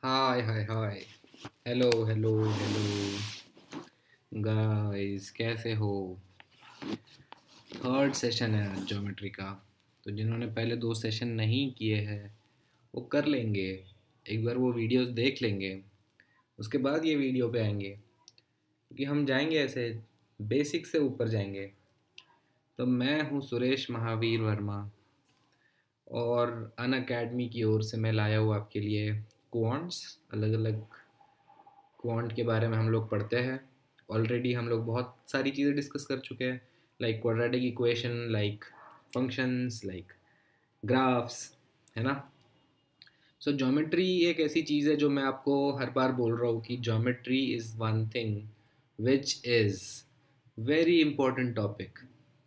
हाय हाय हाय। Hello hello hello guys, कैसे हो? Third session है आज ज्योमेट्री का। तो जिन्होंने पहले दो सेशन नहीं किए हैं वो कर लेंगे। एक बार वो वीडियोस देख लेंगे, उसके बाद ये वीडियो पे आएंगे, क्योंकि हम जाएंगे ऐसे बेसिक से ऊपर जाएंगे। तो मैं हूँ सुरेश महावीर वर्मा, और अन अकेडमी की ओर से मैं लाया हूँ आपके लिए क्वांट्स। अलग अलग क्वांट के बारे में हम लोग पढ़ते हैं। ऑलरेडी हम लोग बहुत सारी चीज़ें डिस्कस कर चुके हैं, like quadratic equation, like functions, like graphs, है ना। सो ज्योमेट्री एक ऐसी चीज़ है जो मैं आपको हर बार बोल रहा हूँ कि geometry is one thing which is very important topic.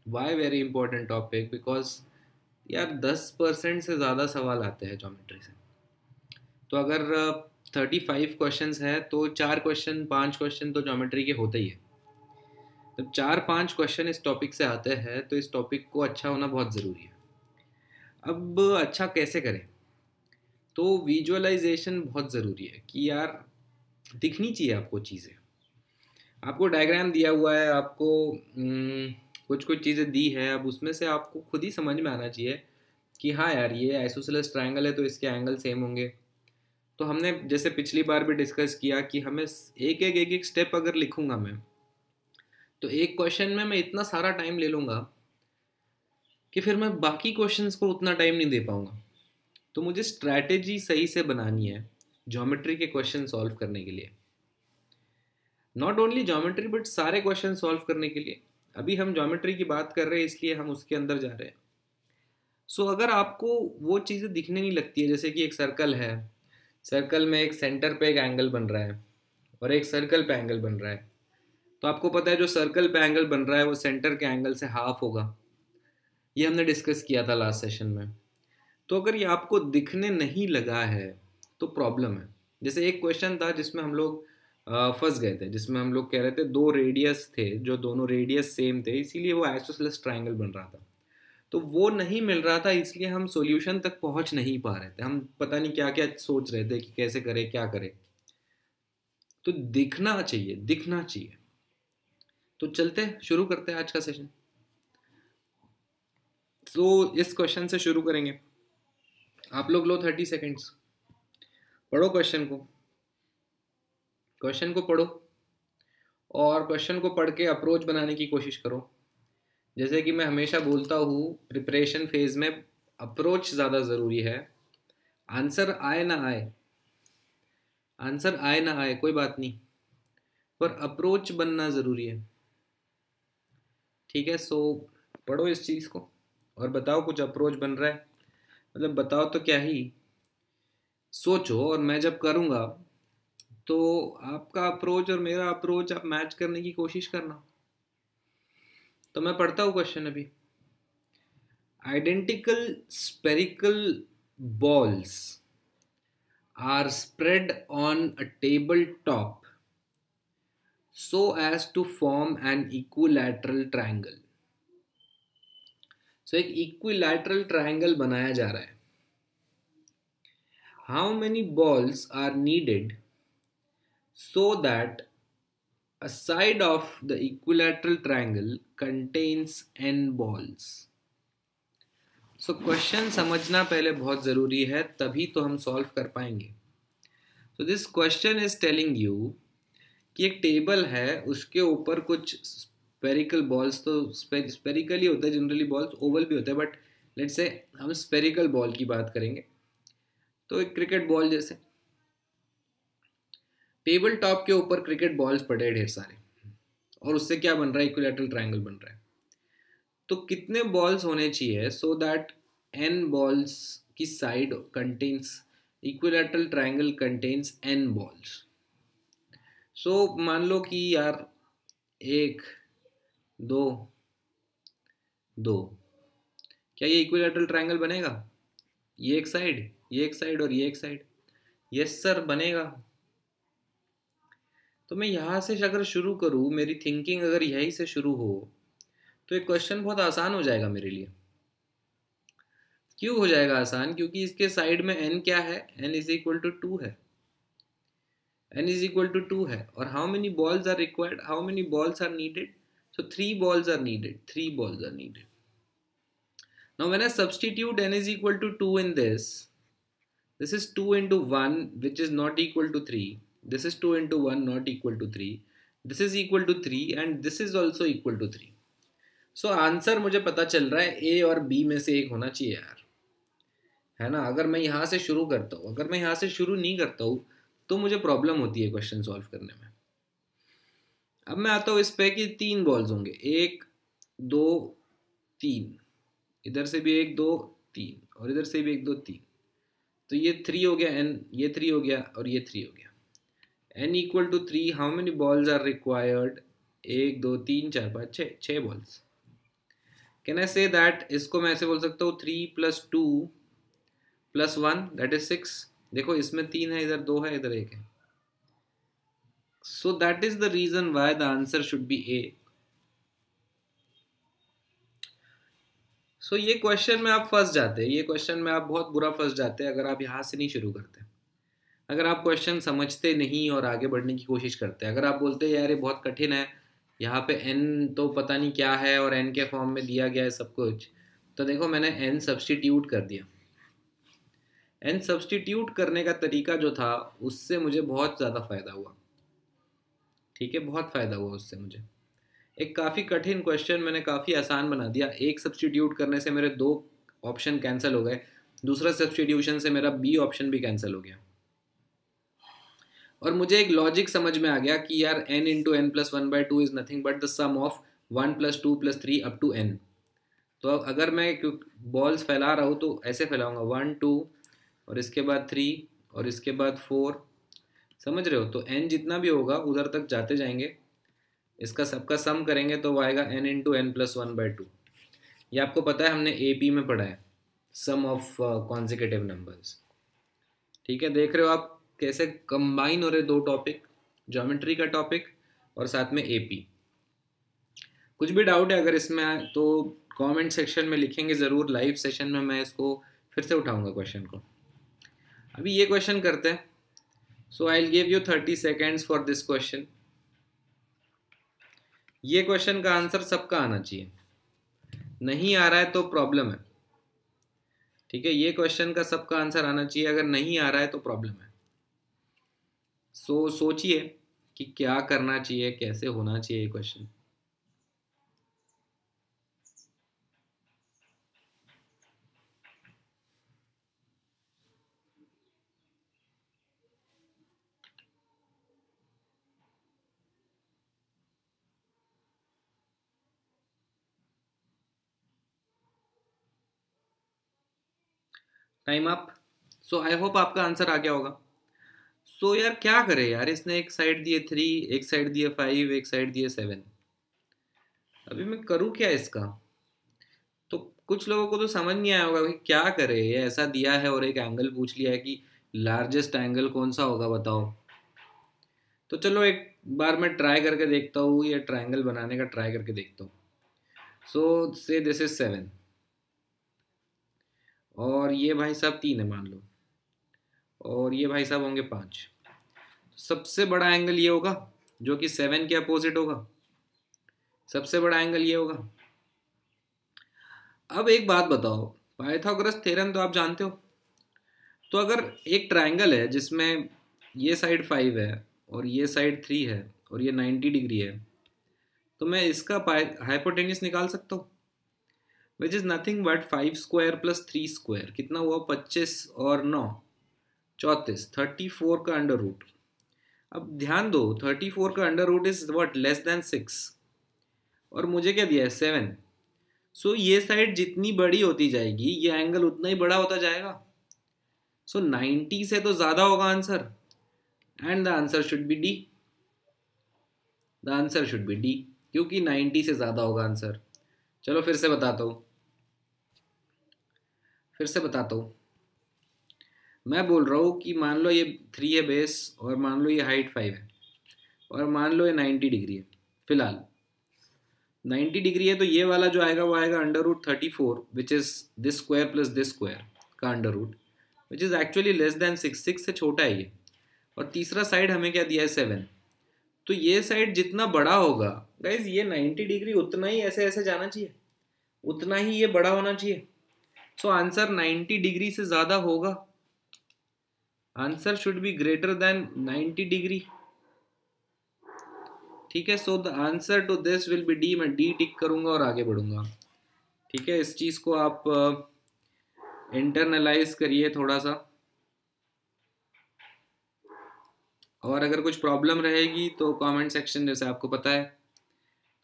Why very important topic? Because यार 10% से ज़्यादा सवाल आते हैं ज्योमेट्री से। तो अगर 35 क्वेश्चंस है तो 4 क्वेश्चन 5 क्वेश्चन तो ज्योमेट्री के होते ही है। जब 4 5 क्वेश्चन इस टॉपिक से आते हैं तो इस टॉपिक को अच्छा होना बहुत ज़रूरी है। अब अच्छा कैसे करें? तो विजुअलाइजेशन बहुत ज़रूरी है कि यार दिखनी चाहिए आपको चीज़ें। आपको डायग्राम दिया हुआ है, आपको कुछ कुछ चीज़ें दी है, अब उसमें से आपको खुद ही समझ में आना चाहिए कि हाँ यार, ये आइसोसेलेस ट्रायंगल है तो इसके एंगल सेम होंगे। तो हमने जैसे पिछली बार भी डिस्कस किया कि हमें एक एक स्टेप अगर लिखूंगा मैं, तो एक क्वेश्चन में मैं इतना सारा टाइम ले लूँगा कि फिर मैं बाकी क्वेश्चंस को उतना टाइम नहीं दे पाऊँगा। तो मुझे स्ट्रैटेजी सही से बनानी है ज्योमेट्री के क्वेश्चन सॉल्व करने के लिए। नॉट ओनली ज्योमेट्री बट सारे क्वेश्चन सॉल्व करने के लिए। अभी हम ज्योमेट्री की बात कर रहे हैं इसलिए हम उसके अंदर जा रहे हैं। सो अगर आपको वो चीज़ें दिखने नहीं लगती है, जैसे कि एक सर्कल है, सर्कल में एक सेंटर पे एक एंगल बन रहा है और एक सर्कल पे एंगल बन रहा है, तो आपको पता है जो सर्कल पे एंगल बन रहा है वो सेंटर के एंगल से हाफ होगा। ये हमने डिस्कस किया था लास्ट सेशन में। तो अगर ये आपको दिखने नहीं लगा है तो प्रॉब्लम है। जैसे एक क्वेश्चन था जिसमें हम लोग फंस गए थे, जिसमें हम लोग कह रहे थे दो रेडियस थे, जो दोनों रेडियस सेम थे, इसीलिए वो आइसोसेलेस ट्रायंगल बन रहा था। तो वो नहीं मिल रहा था, इसलिए हम सॉल्यूशन तक पहुंच नहीं पा रहे थे। हम पता नहीं क्या क्या सोच रहे थे कि कैसे करें क्या करें। तो दिखना चाहिए, दिखना चाहिए। तो चलते शुरू करते हैं आज का सेशन। तो इस क्वेश्चन से शुरू करेंगे। आप लोग लो 30 सेकेंड्स, पढ़ो क्वेश्चन को, क्वेश्चन को पढ़ो और क्वेश्चन को पढ़ के अप्रोच बनाने की कोशिश करो। जैसे कि मैं हमेशा बोलता हूँ, प्रिपरेशन फेज में अप्रोच ज़्यादा ज़रूरी है। आंसर आए ना आए, आंसर आए ना आए कोई बात नहीं, पर अप्रोच बनना ज़रूरी है। ठीक है, सो पढ़ो इस चीज़ को और बताओ कुछ अप्रोच बन रहा है। मतलब बताओ तो क्या ही, सोचो, और मैं जब करूँगा तो आपका अप्रोच और मेरा अप्रोच आप मैच करने की कोशिश करना। तो मैं पढ़ता हूँ क्वेश्चन अभी। Identical spherical balls are spread on a tabletop so as to form an equilateral triangle. So एक equilateral triangle बनाया जा रहा है. How many balls are needed so that a side of the equilateral triangle contains n balls? So question समझना पहले बहुत ज़रूरी है, तभी तो हम सॉल्व कर पाएंगे। तो this question is telling you कि एक टेबल है, उसके ऊपर कुछ स्पेरिकल बॉल्स, तो स्पेरिकल ही होता है जनरली, बॉल्स ओवल भी होता है, बट लेट्स से हम स्पेरिकल बॉल की बात करेंगे। तो एक क्रिकेट बॉल जैसे टेबल टॉप के ऊपर क्रिकेट बॉल्स पड़े ढेर सारे, और उससे क्या बन रहा है? इक्विलैटरल ट्रायंगल बन रहा है। तो कितने बॉल्स होने चाहिए सो दैट n बॉल्स की side contains, equilateral triangle contains n balls. So मान लो कि यार एक, दो, दो, क्या ये इक्विलैटरल ट्रायंगल बनेगा? ये एक साइड, ये एक साइड और ये एक साइड। यस सर, बनेगा। तो मैं यहाँ से अगर शुरू करूँ, मेरी थिंकिंग अगर यहीं से शुरू हो, तो एक क्वेश्चन बहुत आसान हो जाएगा मेरे लिए। क्यों हो जाएगा आसान? क्योंकि इसके साइड में n क्या है? n इज इक्वल टू 2 है। n is equal to 2 है, और how many balls are required, how many balls are needed? So 3 balls are needed, 3 balls are needed. Now when I substitute n is equal to 2 in this is 2 into 1 which is not equal to 3, this is 2 into 1 not equal to 3, this is equal to 3 and this is also equal to 3. So answer मुझे पता चल रहा है A और B में से एक होना चाहिए यार, है ना। अगर मैं यहाँ से शुरू करता हूँ, अगर मैं यहाँ से शुरू नहीं करता हूँ तो मुझे प्रॉब्लम होती है क्वेश्चन सॉल्व करने में। अब मैं आता हूँ इस पे कि 3 बॉल्स होंगे, 1 2 3, इधर से भी 1 2 3 और इधर से भी 1 2 3, तो ये 3 हो गया n, ये 3 हो गया और ये 3 हो गया। n equal to 3, how many balls are required? 1 2 3 4 5 6, 6 balls. Can I say that, इसको मैं ऐसे बोल सकता हूँ 3 + 2 + 1 दैट इज 6। देखो इसमें 3 है, इधर 2 है, इधर 1 है। So that is the reason why the answer should be A। So ये क्वेश्चन में आप फंस जाते हैं, ये क्वेश्चन में आप बहुत बुरा फंस जाते हैं अगर आप यहाँ से नहीं शुरू करते। अगर आप क्वेश्चन समझते नहीं और आगे बढ़ने की कोशिश करते हैं, अगर आप बोलते हैं यार ये बहुत कठिन है, यहाँ पे n तो पता नहीं क्या है और n के फॉर्म में दिया गया है सब कुछ, तो देखो मैंने n सब्सटीट्यूट कर दिया। n सब्सटीट्यूट करने का तरीका जो था उससे मुझे बहुत ज़्यादा फ़ायदा हुआ, ठीक है, बहुत फ़ायदा हुआ उससे मुझे। एक काफ़ी कठिन क्वेश्चन मैंने काफ़ी आसान बना दिया। एक सब्सटीट्यूट करने से मेरे 2 ऑप्शन कैंसिल हो गए, दूसरा सब्सटीट्यूशन से मेरा B ऑप्शन भी कैंसिल हो गया, और मुझे एक लॉजिक समझ में आ गया कि यार n into n plus 1/2 is nothing but the sum of 1 + 2 + 3 up to n। तो अब अगर मैं बॉल्स फैला रहा हूँ तो ऐसे फैलाऊंगा 1 2 और इसके बाद 3 और इसके बाद 4, समझ रहे हो। तो n जितना भी होगा उधर तक जाते जाएंगे, इसका सबका सम करेंगे तो वो आएगा n इंटू n प्लस 1/2। ये आपको पता है, हमने AP में पढ़ा है, सम ऑफ कॉन्जिक्यूटिव नंबर्स, ठीक है। देख रहे हो आप कैसे कंबाइन हो रहे 2 टॉपिक, ज्योमेट्री का टॉपिक और साथ में AP। कुछ भी डाउट है अगर इसमें तो कमेंट सेक्शन में लिखेंगे ज़रूर, लाइव सेशन में मैं इसको फिर से उठाऊंगा क्वेश्चन को। अभी ये क्वेश्चन करते हैं। So I will give you 30 seconds for this question. ये क्वेश्चन का आंसर सबका आना चाहिए, नहीं आ रहा है तो प्रॉब्लम है, ठीक है। ये क्वेश्चन का सबका आंसर आना चाहिए, अगर नहीं आ रहा है तो प्रॉब्लम है। सोचिए कि क्या करना चाहिए, कैसे होना चाहिए ये question. Time up. So I hope आपका आंसर आ गया होगा। सो यार क्या करे यार, इसने एक साइड दिए 3, एक साइड दिए 5, एक साइड दिए 7, अभी मैं करूँ क्या इसका? तो कुछ लोगों को तो समझ नहीं आया होगा कि क्या करे, ये ऐसा दिया है और एक एंगल पूछ लिया है कि लार्जेस्ट एंगल कौन सा होगा बताओ। तो चलो एक बार मैं ट्राई करके देखता हूँ, ये ट्रायंगल बनाने का ट्राई करके देखता हूँ। सो से दिस इज 7 और ये भाई साहब 3 है मान लो, और ये भाई साहब होंगे 5। सबसे बड़ा एंगल ये होगा जो कि 7 के अपोजिट होगा, सबसे बड़ा एंगल ये होगा। अब एक बात बताओ, पाइथागोरस थ्योरम तो आप जानते हो। तो अगर एक ट्रायंगल है जिसमें ये साइड 5 है और ये साइड 3 है और ये 90 डिग्री है, तो मैं इसका हाइपोटेन्यूस निकाल सकता हूँ, विच इज़ नथिंग बट 5² + 3²। कितना हुआ? 25 और 9 34, 34 का अंडर रूट। अब ध्यान दो 34 का under root is what, less than 6, और मुझे क्या दिया है 7। सो ये साइड जितनी बड़ी होती जाएगी ये एंगल उतना ही बड़ा होता जाएगा। सो 90 से तो ज़्यादा होगा answer, and the answer should B D. The answer should B D, क्योंकि 90 से ज़्यादा होगा आंसर। चलो फिर से बताता हूँ, मैं बोल रहा हूँ कि मान लो ये 3 है बेस, और मान लो ये हाइट 5 है, और मान लो ये 90 डिग्री है। फिलहाल 90 डिग्री है तो ये वाला जो आएगा वो आएगा under root 34 which is this square plus this square का under root, which is actually less than 6 से छोटा है ये। और तीसरा साइड हमें क्या दिया है 7। तो ये साइड जितना बड़ा होगा गाइज, ये 90 डिग्री उतना ही ऐसे ऐसे जाना चाहिए, उतना ही ये बड़ा होना चाहिए। सो आंसर 90 डिग्री से ज़्यादा होगा, answer should be greater than 90 degree. ठीक है, so the answer to this will be D. मैं डी टिक करूंगा और आगे बढ़ूंगा। ठीक है, इस चीज़ को आप इंटरनलाइज करिए थोड़ा सा, और अगर कुछ प्रॉब्लम रहेगी तो कमेंट सेक्शन, जैसे आपको पता है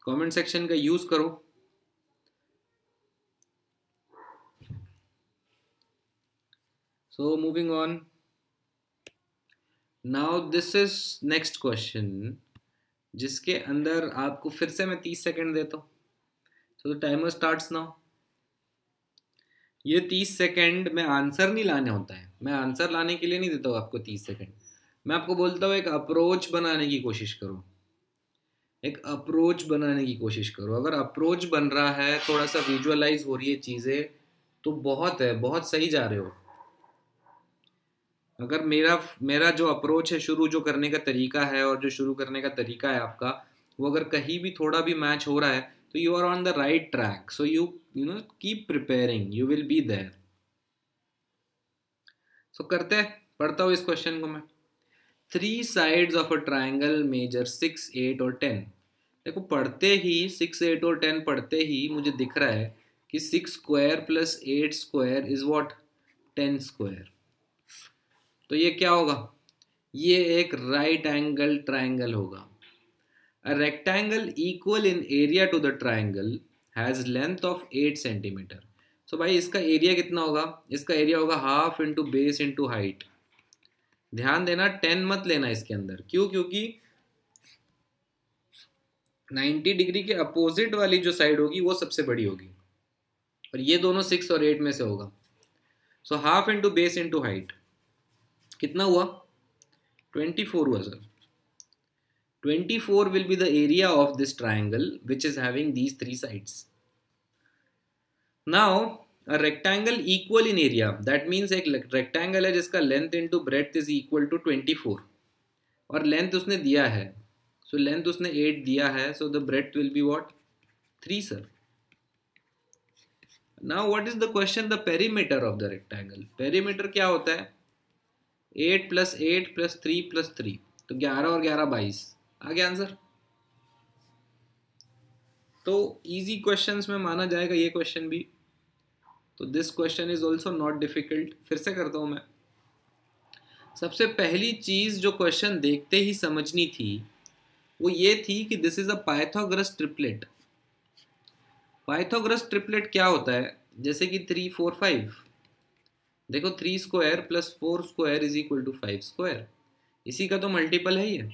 कमेंट सेक्शन का यूज़ करो। So moving on, now this is next question, जिसके अंदर आपको फिर से मैं 30 सेकंड देता हूँ। So the timer starts now. ये 30 सेकंड में आंसर नहीं लाने होता है, मैं आंसर लाने के लिए नहीं देता हूँ आपको 30 सेकंड। मैं आपको बोलता हूँ एक अप्रोच बनाने की कोशिश करो, एक अप्रोच बनाने की कोशिश करो। अगर अप्रोच बन रहा है, थोड़ा सा विजुअलाइज हो रही है चीज़ें, तो बहुत है, बहुत सही जा रहे हो। अगर मेरा मेरा जो अप्रोच है, शुरू जो करने का तरीका है और जो शुरू करने का तरीका है आपका, वो अगर कहीं भी थोड़ा भी मैच हो रहा है, तो you are on the right track. So you know keep preparing, you will be there. So करते हैं, पढ़ता हूँ इस क्वेश्चन को मैं। 3 sides of a triangle measure 6, 8 और 10। देखो, पढ़ते ही 6, 8 और 10 पढ़ते ही मुझे दिख रहा है कि 6 square plus 8 square is what, 10 square. तो ये क्या होगा, ये एक राइट एंगल ट्राइंगल होगा। A rectangle equal in area to the triangle has length of 8 centimetre. So भाई इसका एरिया कितना होगा, इसका एरिया होगा half into base into height. ध्यान देना 10 मत लेना इसके अंदर, क्यों, क्योंकि 90 डिग्री के अपोजिट वाली जो साइड होगी वो सबसे बड़ी होगी, और ये दोनों 6 और 8 में से होगा। So half into base into height कितना हुआ, 24 हुआ sir. 24 will be the area of this triangle which is having these 3 sides. Now a rectangle equal in area, that means एक rectangle है जिसका length into breadth is equal to 24, और length उसने दिया है, so length उसने 8 दिया है, so the breadth will be what, 3 sir. Now what is the question, the perimeter of the rectangle। perimeter क्या होता है, 8 + 8 + 3 + 3, तो 11 और 11 22, आ गया आंसर। तो इजी क्वेश्चंस में माना जाएगा ये क्वेश्चन भी। तो this question is also not difficult. फिर से करता हूँ मैं। सबसे पहली चीज़ जो क्वेश्चन देखते ही समझनी थी वो ये थी कि this is a Pythagoras triplet. Pythagoras triplet क्या होता है, जैसे कि 3 4 5, देखो 3 square plus 4 square is equal to 5 square, इसी का तो मल्टीपल है ये।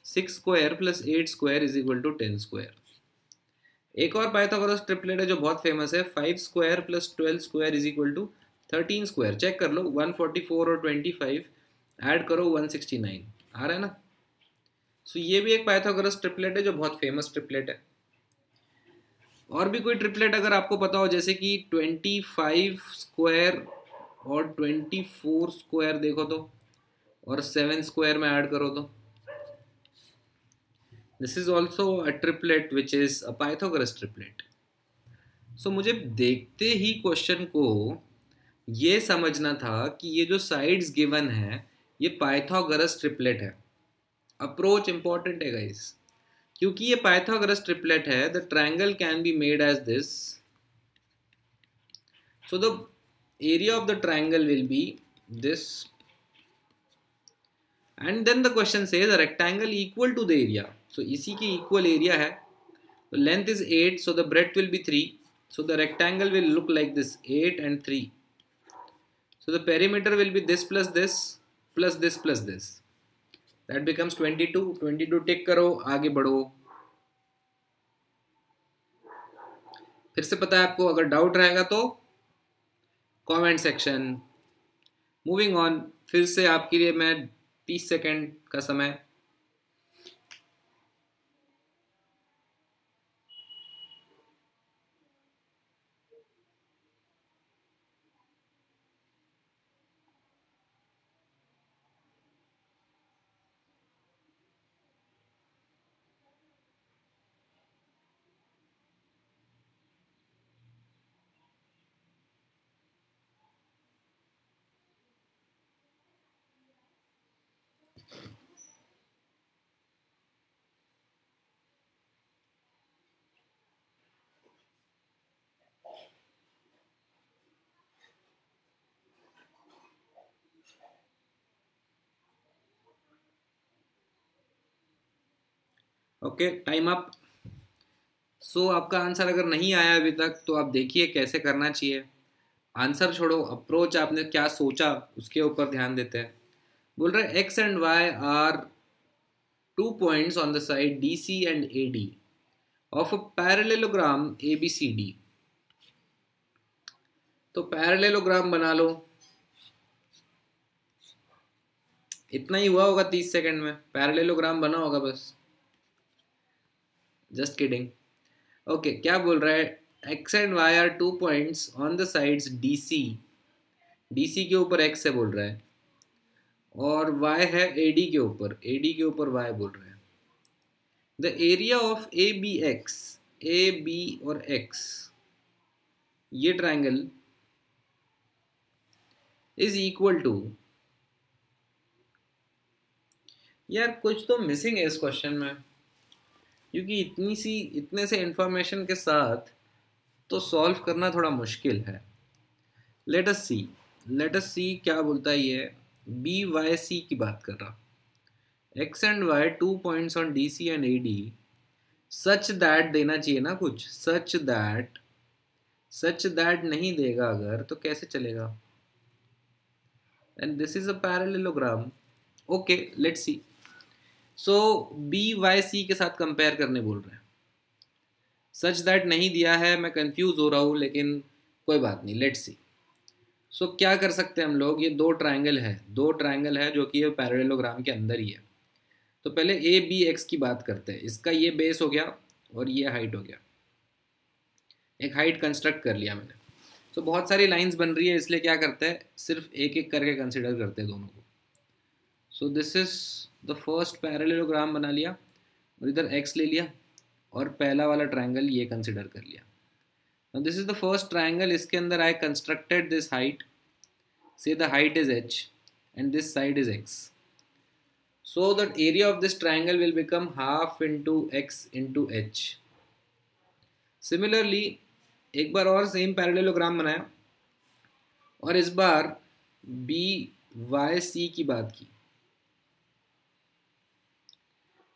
6 square plus 8 square is equal to 10 square. एक और पाइथागोरस ट्रिपलेट है जो बहुत फेमस है, 5 square plus 12 square is equal to 13 square. Check कर लो, 144 और 25 ऐड करो 169, आ रहा है ना। सो ये भी एक पाइथागोरस ट्रिपलेट है जो बहुत फेमस ट्रिपलेट है। और भी कोई ट्रिपलेट अगर आपको पता हो, जैसे कि 25 स्क्वायर और 24 स्क्वायर देखो तो, और 7 स्क्वायर में ऐड करो तो, this is also a triplet which is a Pythagoras triplet. So मुझे देखते ही क्वेश्चन को ये समझना था कि ये जो साइड्स गिवन है ये पाइथागोरस ट्रिपलेट है। अप्रोच इंपॉर्टेंट है गाइस, क्योंकि ये पाइथागोरस ट्रिपलेट है, the triangle can be made as this. So the area of the triangle will be this, and then the question says the rectangle equal to the area. So इसी की equal area है, तो length is 8, so the breadth will be 3, so the rectangle will look like this, 8 and 3. So the perimeter will be this plus this plus this plus this, that becomes 22। 22 टिक करो, आगे बढ़ो। फिर से पता है आपको, अगर डाउट रहेगा तो कमेंट सेक्शन। मूविंग ऑन, फिर से आपके लिए मैं 30 सेकेंड का समय। Okay, time up. सो आपका आंसर अगर नहीं आया अभी तक तो आप देखिए कैसे करना चाहिए। आंसर छोड़ो, अप्रोच आपने क्या सोचा उसके ऊपर ध्यान देते हैं। बोल रहे X and Y are 2 points on the side DC and AD of a parallelogram ABCD। तो पैरेललोग्राम बना लो। इतना ही हुआ होगा 30 सेकंड में, पैरेललोग्राम बना होगा बस। Just kidding. ओके, क्या बोल रहा है, X and Y are 2 points on the sides DC। DC के ऊपर एक्स है बोल रहा है, और y है AD के ऊपर, AD के ऊपर y बोल रहा है। The area of ABX, AB और X, ये ट्राइंगल इज इक्वल टू। यार कुछ तो मिसिंग है इस क्वेश्चन में, क्योंकि इतने से इंफॉर्मेशन के साथ तो सॉल्व करना थोड़ा मुश्किल है। लेट अस सी क्या बोलता है ये। BYC की बात कर रहा, X and Y 2 points on DC and AD such that देना चाहिए ना कुछ, सच दैट नहीं देगा अगर तो कैसे चलेगा। And this is a parallelogram. Okay, let's see. So BYC के साथ कंपेयर करने बोल रहे हैं। सच दैट नहीं दिया है, मैं कंफ्यूज हो रहा हूँ, लेकिन कोई बात नहीं, लेट्स सी। सो क्या कर सकते हैं हम लोग, ये दो ट्राइंगल है जो कि ये पैरेललोग्राम के अंदर ही है। तो पहले ABX की बात करते हैं। इसका ये बेस हो गया और ये हाइट हो गया, एक हाइट कंस्ट्रक्ट कर लिया मैंने। तो बहुत सारी लाइंस बन रही है, इसलिए क्या करते हैं, सिर्फ एक एक करके कंसिडर करते हैं दोनों को। सो this is the first parallelogram बना लिया, और इधर x ले लिया, और पहला वाला ट्राइंगल ये कंसिडर कर लिया। Now this is the first triangle, इसके अंदर आई कंस्ट्रक्टेड दिस हाइट, से the height is h and this side is x। So that area of this triangle will become half into x into h। Similarly एक बार और same parallelogram बनाया, और इस बार BYC की बात की,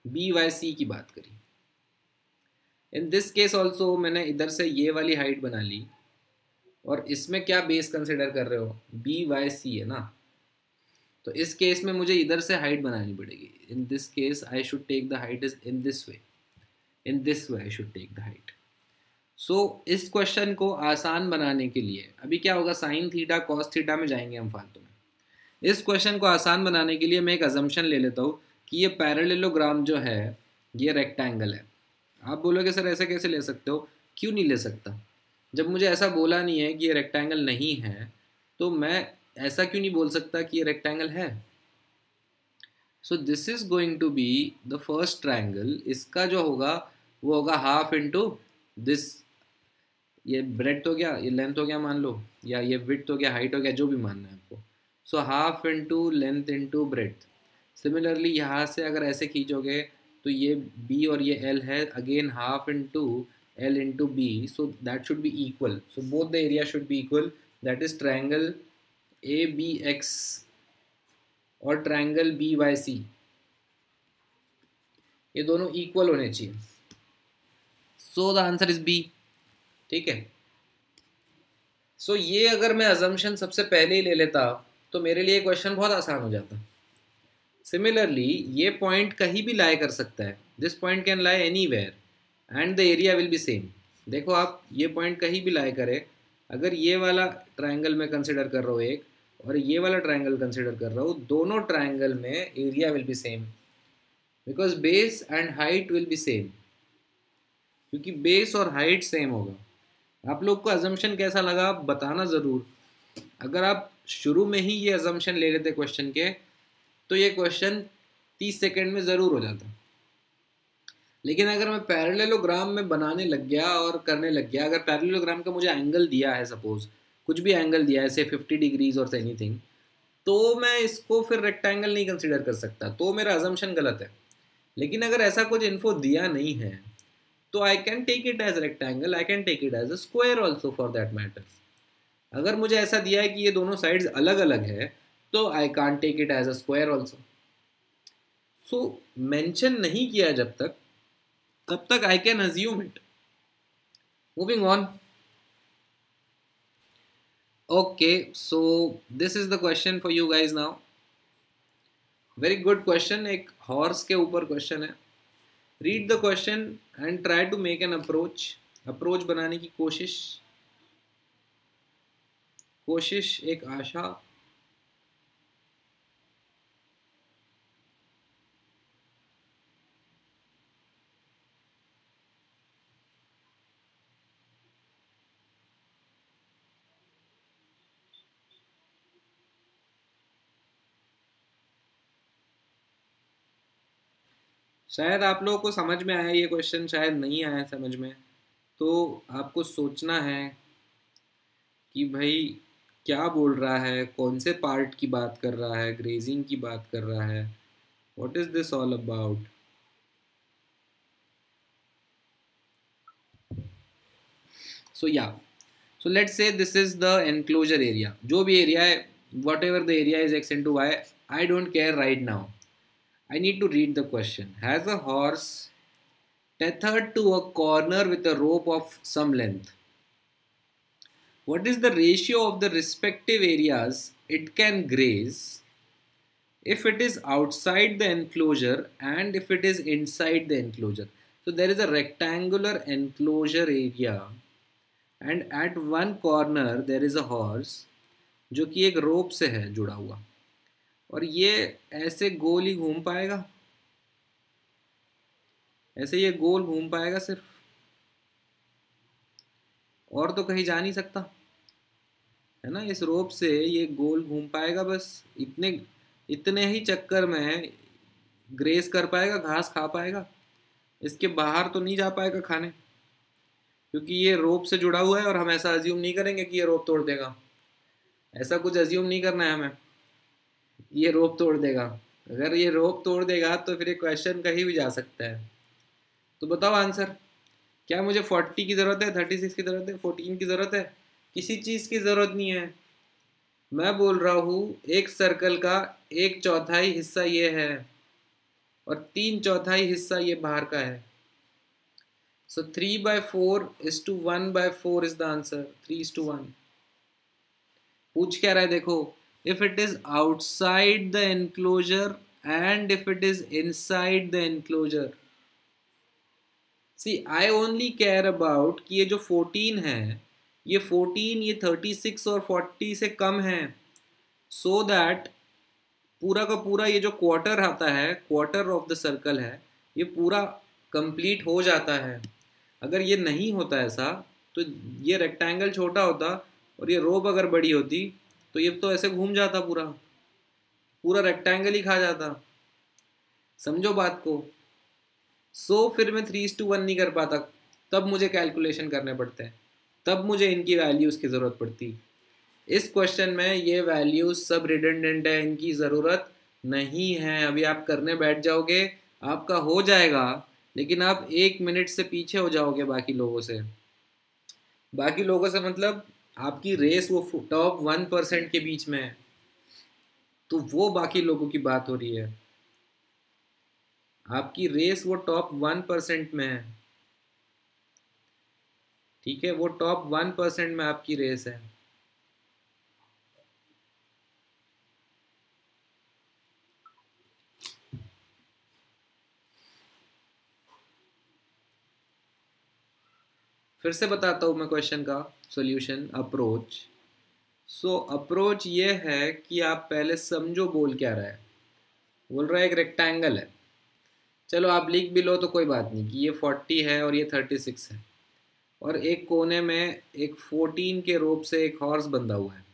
BYC की बात करी। इन दिस केस ऑल्सो मैंने इधर से ये वाली हाइट बना ली, और इसमें क्या बेस कंसिडर कर रहे हो, BYC है ना। तो इस केस में मुझे इधर से हाइट बनानी पड़ेगी। In this case I should take the height is in this way I should take the height. So इस क्वेश्चन को आसान बनाने के लिए अभी क्या होगा, साइन थीटा कॉस थीटा में जाएंगे हम फालतू में। इस क्वेश्चन को आसान बनाने के लिए मैं एक अजम्पशन ले लेता हूँ कि ये पैरेललोग्राम जो है ये रेक्टेंगल है। आप बोलोगे सर ऐसे कैसे ले सकते हो, क्यों नहीं ले सकता। जब मुझे ऐसा बोला नहीं है कि ये रेक्टेंगल नहीं है, तो मैं ऐसा क्यों नहीं बोल सकता कि ये रेक्टेंगल है। So this is going to be the first triangle. इसका जो होगा वो होगा हाफ इंटू दिस, ये ब्रेड्थ हो गया, ये लेंथ हो गया मान लो, या ये विड्थ हो गया, हाइट हो गया, जो भी मानना है आपको। So half into length into breadth. Similarly यहाँ से अगर ऐसे खींचोगे तो ये B और ये L है, again half into L into B, so that should be equal. So both the area should be equal, that is triangle ABX और ट्राइंगल BYC, ये दोनों इक्वल होने चाहिए। सो द आंसर इज B। ठीक है। सो ये अगर मैं अजम्पशन सबसे पहले ही ले लेता तो मेरे लिए क्वेश्चन बहुत आसान हो जाता। सिमिलरली ये पॉइंट कहीं भी लाई कर सकता है, this point can lie anywhere and the area will be same. देखो आप, ये पॉइंट कहीं भी लाई करे, अगर ये वाला ट्राइंगल में कंसिडर कर रहा हूँ एक, और ये वाला ट्राइंगल कंसिडर कर रहा हूँ, दोनों ट्राइंगल में area will be same, because base and height will be same, क्योंकि बेस और हाइट सेम होगा। आप लोग को अजम्पशन कैसा लगा आप बताना ज़रूर। अगर आप शुरू में ही ये अजम्पशन ले लेते क्वेश्चन के, तो ये क्वेश्चन 30 सेकंड में ज़रूर हो जाता। लेकिन अगर मैं पैरेललोग्राम में बनाने लग गया और करने लग गया, अगर पैरेललोग्राम का मुझे एंगल दिया है, सपोज कुछ भी एंगल दिया है, से 50 डिग्रीज और एनीथिंग, तो मैं इसको फिर रेक्टेंगल नहीं कंसिडर कर सकता, तो मेरा अजम्पशन गलत है। लेकिन अगर ऐसा कुछ इन्फो दिया नहीं है, तो I can take it as rectangle, I can take it as a square also for that matter. अगर मुझे ऐसा दिया है कि ये दोनों साइड्स अलग अलग है, तो I can take it as a square also. So mention नहीं किया जब तक तब तक I can assume it. Moving on. Okay, so this is the question for you guys now. Very good question. एक हॉर्स के ऊपर क्वेश्चन है. Read the question and try to make an approach बनाने की कोशिश एक आशा. शायद आप लोगों को समझ में आया ये क्वेश्चन, शायद नहीं आया समझ में. तो आपको सोचना है कि भाई क्या बोल रहा है, कौन से पार्ट की बात कर रहा है, ग्रेजिंग की बात कर रहा है, what is this all about. So yeah, so let's say this is the enclosure area. जो भी एरिया है, whatever the area is x into y, I don't care right now. I need to read the question. Has a horse tethered to a corner with a rope of some length? What is the ratio of the respective areas it can graze if it is outside the enclosure and if it is inside the enclosure? So there is a rectangular enclosure area and at one corner there is a horse जो कि एक रोप से है जुड़ा हुआ, और ये ऐसे गोल ही घूम पाएगा, ऐसे ये गोल घूम पाएगा सिर्फ, और तो कहीं जा नहीं सकता है ना. इस रोप से ये गोल घूम पाएगा, बस इतने ही चक्कर में ग्रेस कर पाएगा, घास खा पाएगा. इसके बाहर तो नहीं जा पाएगा खाने, क्योंकि ये रोप से जुड़ा हुआ है. और हम ऐसा अज्यूम नहीं करेंगे कि ये रोप तोड़ देगा. ऐसा कुछ अज्यूम नहीं करना है हमें, ये रोप तोड़ देगा. अगर ये रोप तोड़ देगा तो फिर ये क्वेश्चन कहीं भी जा सकता है. तो बताओ आंसर. क्या मुझे 40 की ज़रूरत है, 36 की ज़रूरत है, 14 की ज़रूरत है? किसी चीज़ की ज़रूरत नहीं है. मैं बोल रहा हूँ एक सर्कल का 1/4 हिस्सा ये है और 3/4 हिस्सा ये बाहर का है. सो 3/4:1/4 इज द आंसर. 3:1. पूछ क्या रहा है देखो. If it is outside the enclosure and if it is inside the enclosure. See, I only care about कि ये जो 14 है, ये 14 ये 36 और 40 से कम है, so that पूरा का पूरा ये जो क्वार्टर आता है, क्वार्टर ऑफ द सर्कल है, ये पूरा कंप्लीट हो जाता है. अगर ये नहीं होता ऐसा तो ये रेक्टेंगल छोटा होता और ये रोप अगर बड़ी होती तो ये तो ऐसे घूम जाता, पूरा रेक्टेंगल ही खा जाता. समझो बात को. सो फिर मैं 3:1 नहीं कर पाता, तब मुझे कैलकुलेशन करने पड़ते हैं, तब मुझे इनकी वैल्यूज़ की ज़रूरत पड़ती. इस क्वेश्चन में ये वैल्यूज़ सब रिडंडेंट है, इनकी ज़रूरत नहीं है. अभी आप करने बैठ जाओगे, आपका हो जाएगा, लेकिन आप 1 मिनट से पीछे हो जाओगे बाकी लोगों से. बाकी लोगों से मतलब आपकी रेस वो टॉप 1% के बीच में है, तो वो बाकी लोगों की बात हो रही है. आपकी रेस वो टॉप 1% में है, ठीक है, वो टॉप 1% में आपकी रेस है. फिर से बताता हूँ मैं क्वेश्चन का सॉल्यूशन. अप्रोच. सो अप्रोच ये है कि आप पहले समझो बोल क्या रहा है. बोल रहा है एक रेक्टेंगल है, चलो आप लिख भी लो तो कोई बात नहीं, कि ये 40 है और ये 36 है, और एक कोने में एक 14 के रोप से एक हॉर्स बंधा हुआ है.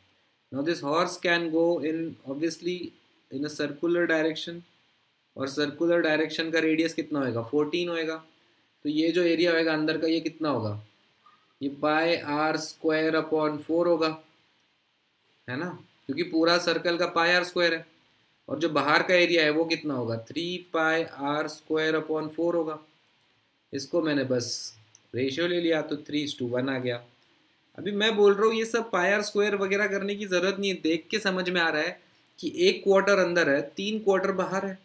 Now this horse can go in obviously in a circular direction, और सर्कुलर डायरेक्शन का रेडियस कितना होएगा, 14 होएगा. तो ये जो एरिया होएगा अंदर का, ये कितना होगा, ये πr² होगा, है ना, क्योंकि पूरा सर्कल का πr² है. और जो बाहर का एरिया है वो कितना होगा, 3πr² होगा. इसको मैंने बस रेशियो ले लिया तो 3:1 आ गया. अभी मैं बोल रहा हूँ ये सब πr² वगैरह करने की ज़रूरत नहीं है. देख के समझ में आ रहा है कि 1 क्वार्टर अंदर है, 3 क्वार्टर बाहर है,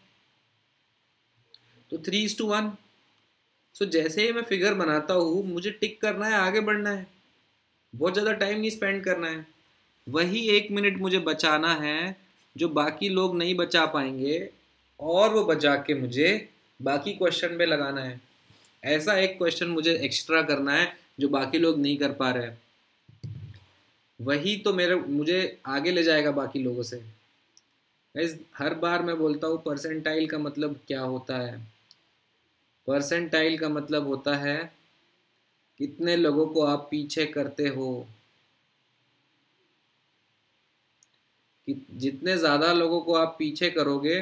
तो 3:1. सो जैसे ही मैं फिगर बनाता हूँ मुझे टिक करना है, आगे बढ़ना है, बहुत ज़्यादा टाइम नहीं स्पेंड करना है। वही 1 मिनट मुझे बचाना है जो बाकी लोग नहीं बचा पाएंगे, और वो बचा के मुझे बाकी क्वेश्चन पे लगाना है। ऐसा एक क्वेश्चन मुझे एक्स्ट्रा करना है जो बाकी लोग नहीं कर पा रहे हैं। वही तो मेरे मुझे आगे ले जाएगा बाकी लोगों से। हर बार मैं बोलता हूँ परसेंटाइल का मतलब क्या होता है। परसेंटाइल का मतलब होता है कितने लोगों को आप पीछे करते हो। कि जितने ज़्यादा लोगों को आप पीछे करोगे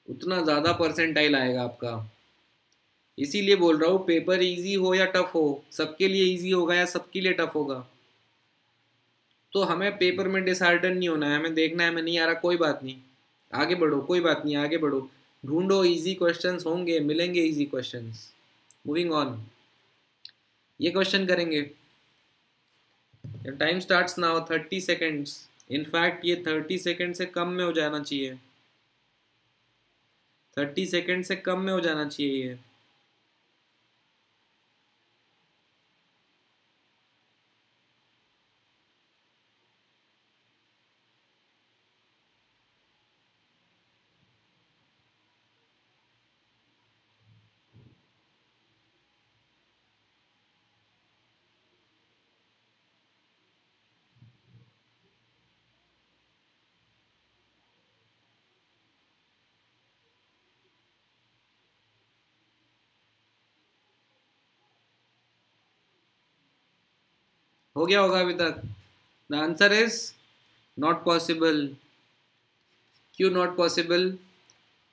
उतना ज़्यादा परसेंटाइल आएगा आपका। इसीलिए बोल रहा हूँ पेपर इजी हो या टफ हो, सबके लिए इजी होगा या सबके लिए टफ होगा। तो हमें पेपर में डिसहार्टन नहीं होना है, हमें देखना है हमें नहीं आ रहा, कोई बात नहीं, आगे बढ़ो, कोई बात नहीं, आगे बढ़ो, ढूंढो, इजी क्वेश्चंस होंगे, मिलेंगे इजी क्वेश्चंस। मूविंग ऑन, ये क्वेश्चन करेंगे। Time starts now, 30 seconds. In fact ये 30 सेकेंड से कम में हो जाना चाहिए, 30 सेकेंड से कम में हो जाना चाहिए ये। हो गया होगा अभी तक। The answer is not possible. क्यों नॉट पॉसिबल?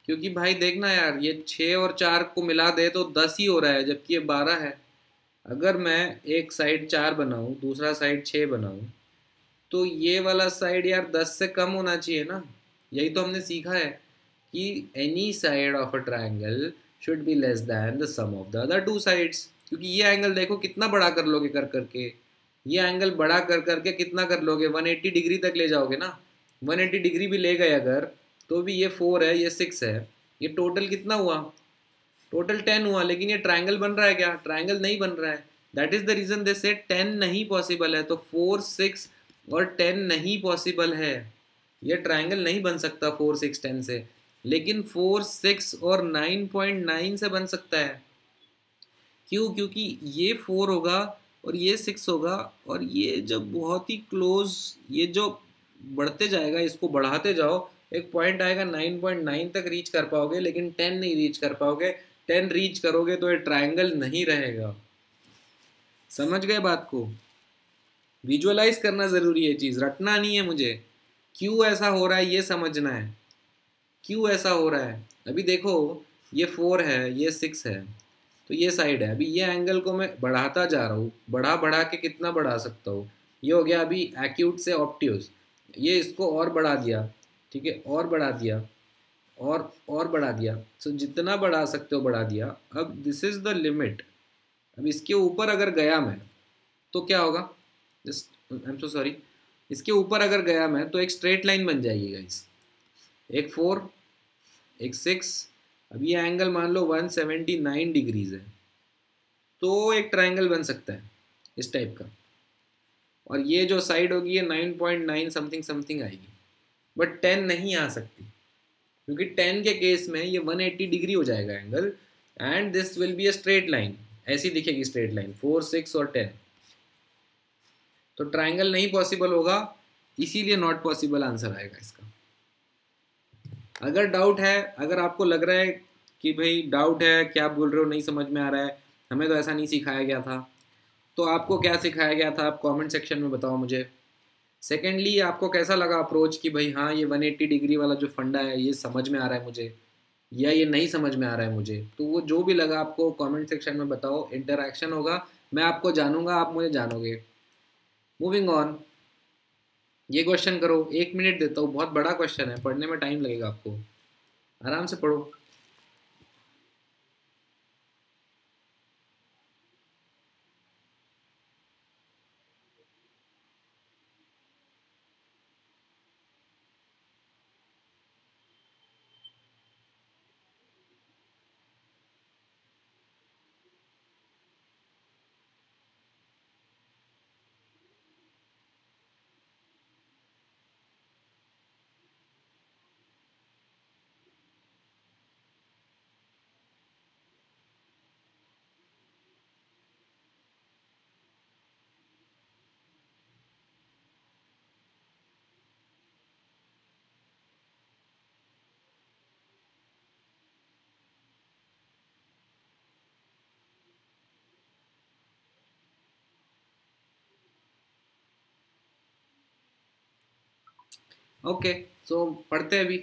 क्योंकि भाई देखना यार, ये 6 और 4 को मिला दे तो 10 ही हो रहा है, जबकि ये 12 है। अगर मैं एक साइड 4 बनाऊँ, दूसरा साइड 6 बनाऊँ, तो ये वाला साइड यार 10 से कम होना चाहिए ना। यही तो हमने सीखा है कि any side of a triangle should be less than the sum of the other two sides. क्योंकि ये एंगल देखो कितना बड़ा कर लोगे कर करके, ये एंगल बड़ा कर करके कितना कर लोगे, 180 डिग्री तक ले जाओगे ना। 180 डिग्री भी ले गए अगर, तो भी ये 4 है, ये 6 है, ये टोटल कितना हुआ? टोटल 10 हुआ। लेकिन ये ट्राइंगल बन रहा है क्या? ट्राइंगल नहीं बन रहा है। दैट इज द रीजन दे से 10 नहीं पॉसिबल है। तो 4, 6 और 10 नहीं पॉसिबल है। ये ट्राइंगल नहीं बन सकता 4, 6, 10 से। लेकिन 4, 6 और 9.9 से बन सकता है। क्यों? क्योंकि ये 4 होगा और ये 6 होगा, और ये जब बहुत ही क्लोज, ये जो बढ़ते जाएगा, इसको बढ़ाते जाओ, एक पॉइंट आएगा 9.9 तक रीच कर पाओगे, लेकिन 10 नहीं रीच कर पाओगे। 10 रीच करोगे तो ये ट्राइंगल नहीं रहेगा। समझ गए बात को? विजुअलाइज करना ज़रूरी है, चीज़ रटना नहीं है मुझे। क्यों ऐसा हो रहा है ये समझना है, क्यों ऐसा हो रहा है। अभी देखो, ये 4 है, ये 6 है, तो ये साइड है। अभी ये एंगल को मैं बढ़ाता जा रहा हूँ, बढ़ा बढ़ा के कितना बढ़ा सकता हूँ। ये हो गया अभी एक्यूट से ऑप्ट्यूज, ये इसको और बढ़ा दिया, ठीक है, और बढ़ा दिया, और बढ़ा दिया। सो जितना बढ़ा सकते हो बढ़ा दिया। अब दिस इज़ द लिमिट। अब इसके ऊपर अगर गया मैं तो क्या होगा? Just I am so sorry, इसके ऊपर अगर गया मैं तो एक स्ट्रेट लाइन बन जाएगी गाइस। एक 4, एक 6, अब ये एंगल मान लो 179 डिग्रीज है, तो एक ट्राइंगल बन सकता है इस टाइप का। और ये जो साइड होगी ये 9.9 समथिंग समथिंग आएगी, बट 10 नहीं आ सकती, क्योंकि 10 के केस में ये 180 डिग्री हो जाएगा angle, and this will be a straight line. ऐसी दिखेगी स्ट्रेट लाइन 4, 6 और 10। तो ट्राइंगल नहीं पॉसिबल होगा, इसीलिए नॉट पॉसिबल आंसर आएगा इसका। अगर डाउट है, अगर आपको लग रहा है कि भाई डाउट है, क्या बोल रहे हो, नहीं समझ में आ रहा है, हमें तो ऐसा नहीं सिखाया गया था, तो आपको क्या सिखाया गया था आप कमेंट सेक्शन में बताओ मुझे। सेकेंडली, आपको कैसा लगा अप्रोच कि भाई हाँ ये 180 डिग्री वाला जो फंडा है ये समझ में आ रहा है मुझे, या ये नहीं समझ में आ रहा है मुझे। तो वो जो भी लगा आपको कमेंट सेक्शन में बताओ, इंटरेक्शन होगा, मैं आपको जानूंगा, आप मुझे जानोगे। मूविंग ऑन, ये क्वेश्चन करो, 1 मिनट देता हूँ, बहुत बड़ा क्वेश्चन है, पढ़ने में टाइम लगेगा आपको, आराम से पढ़ो। ओके, सो पढ़ते हैं अभी।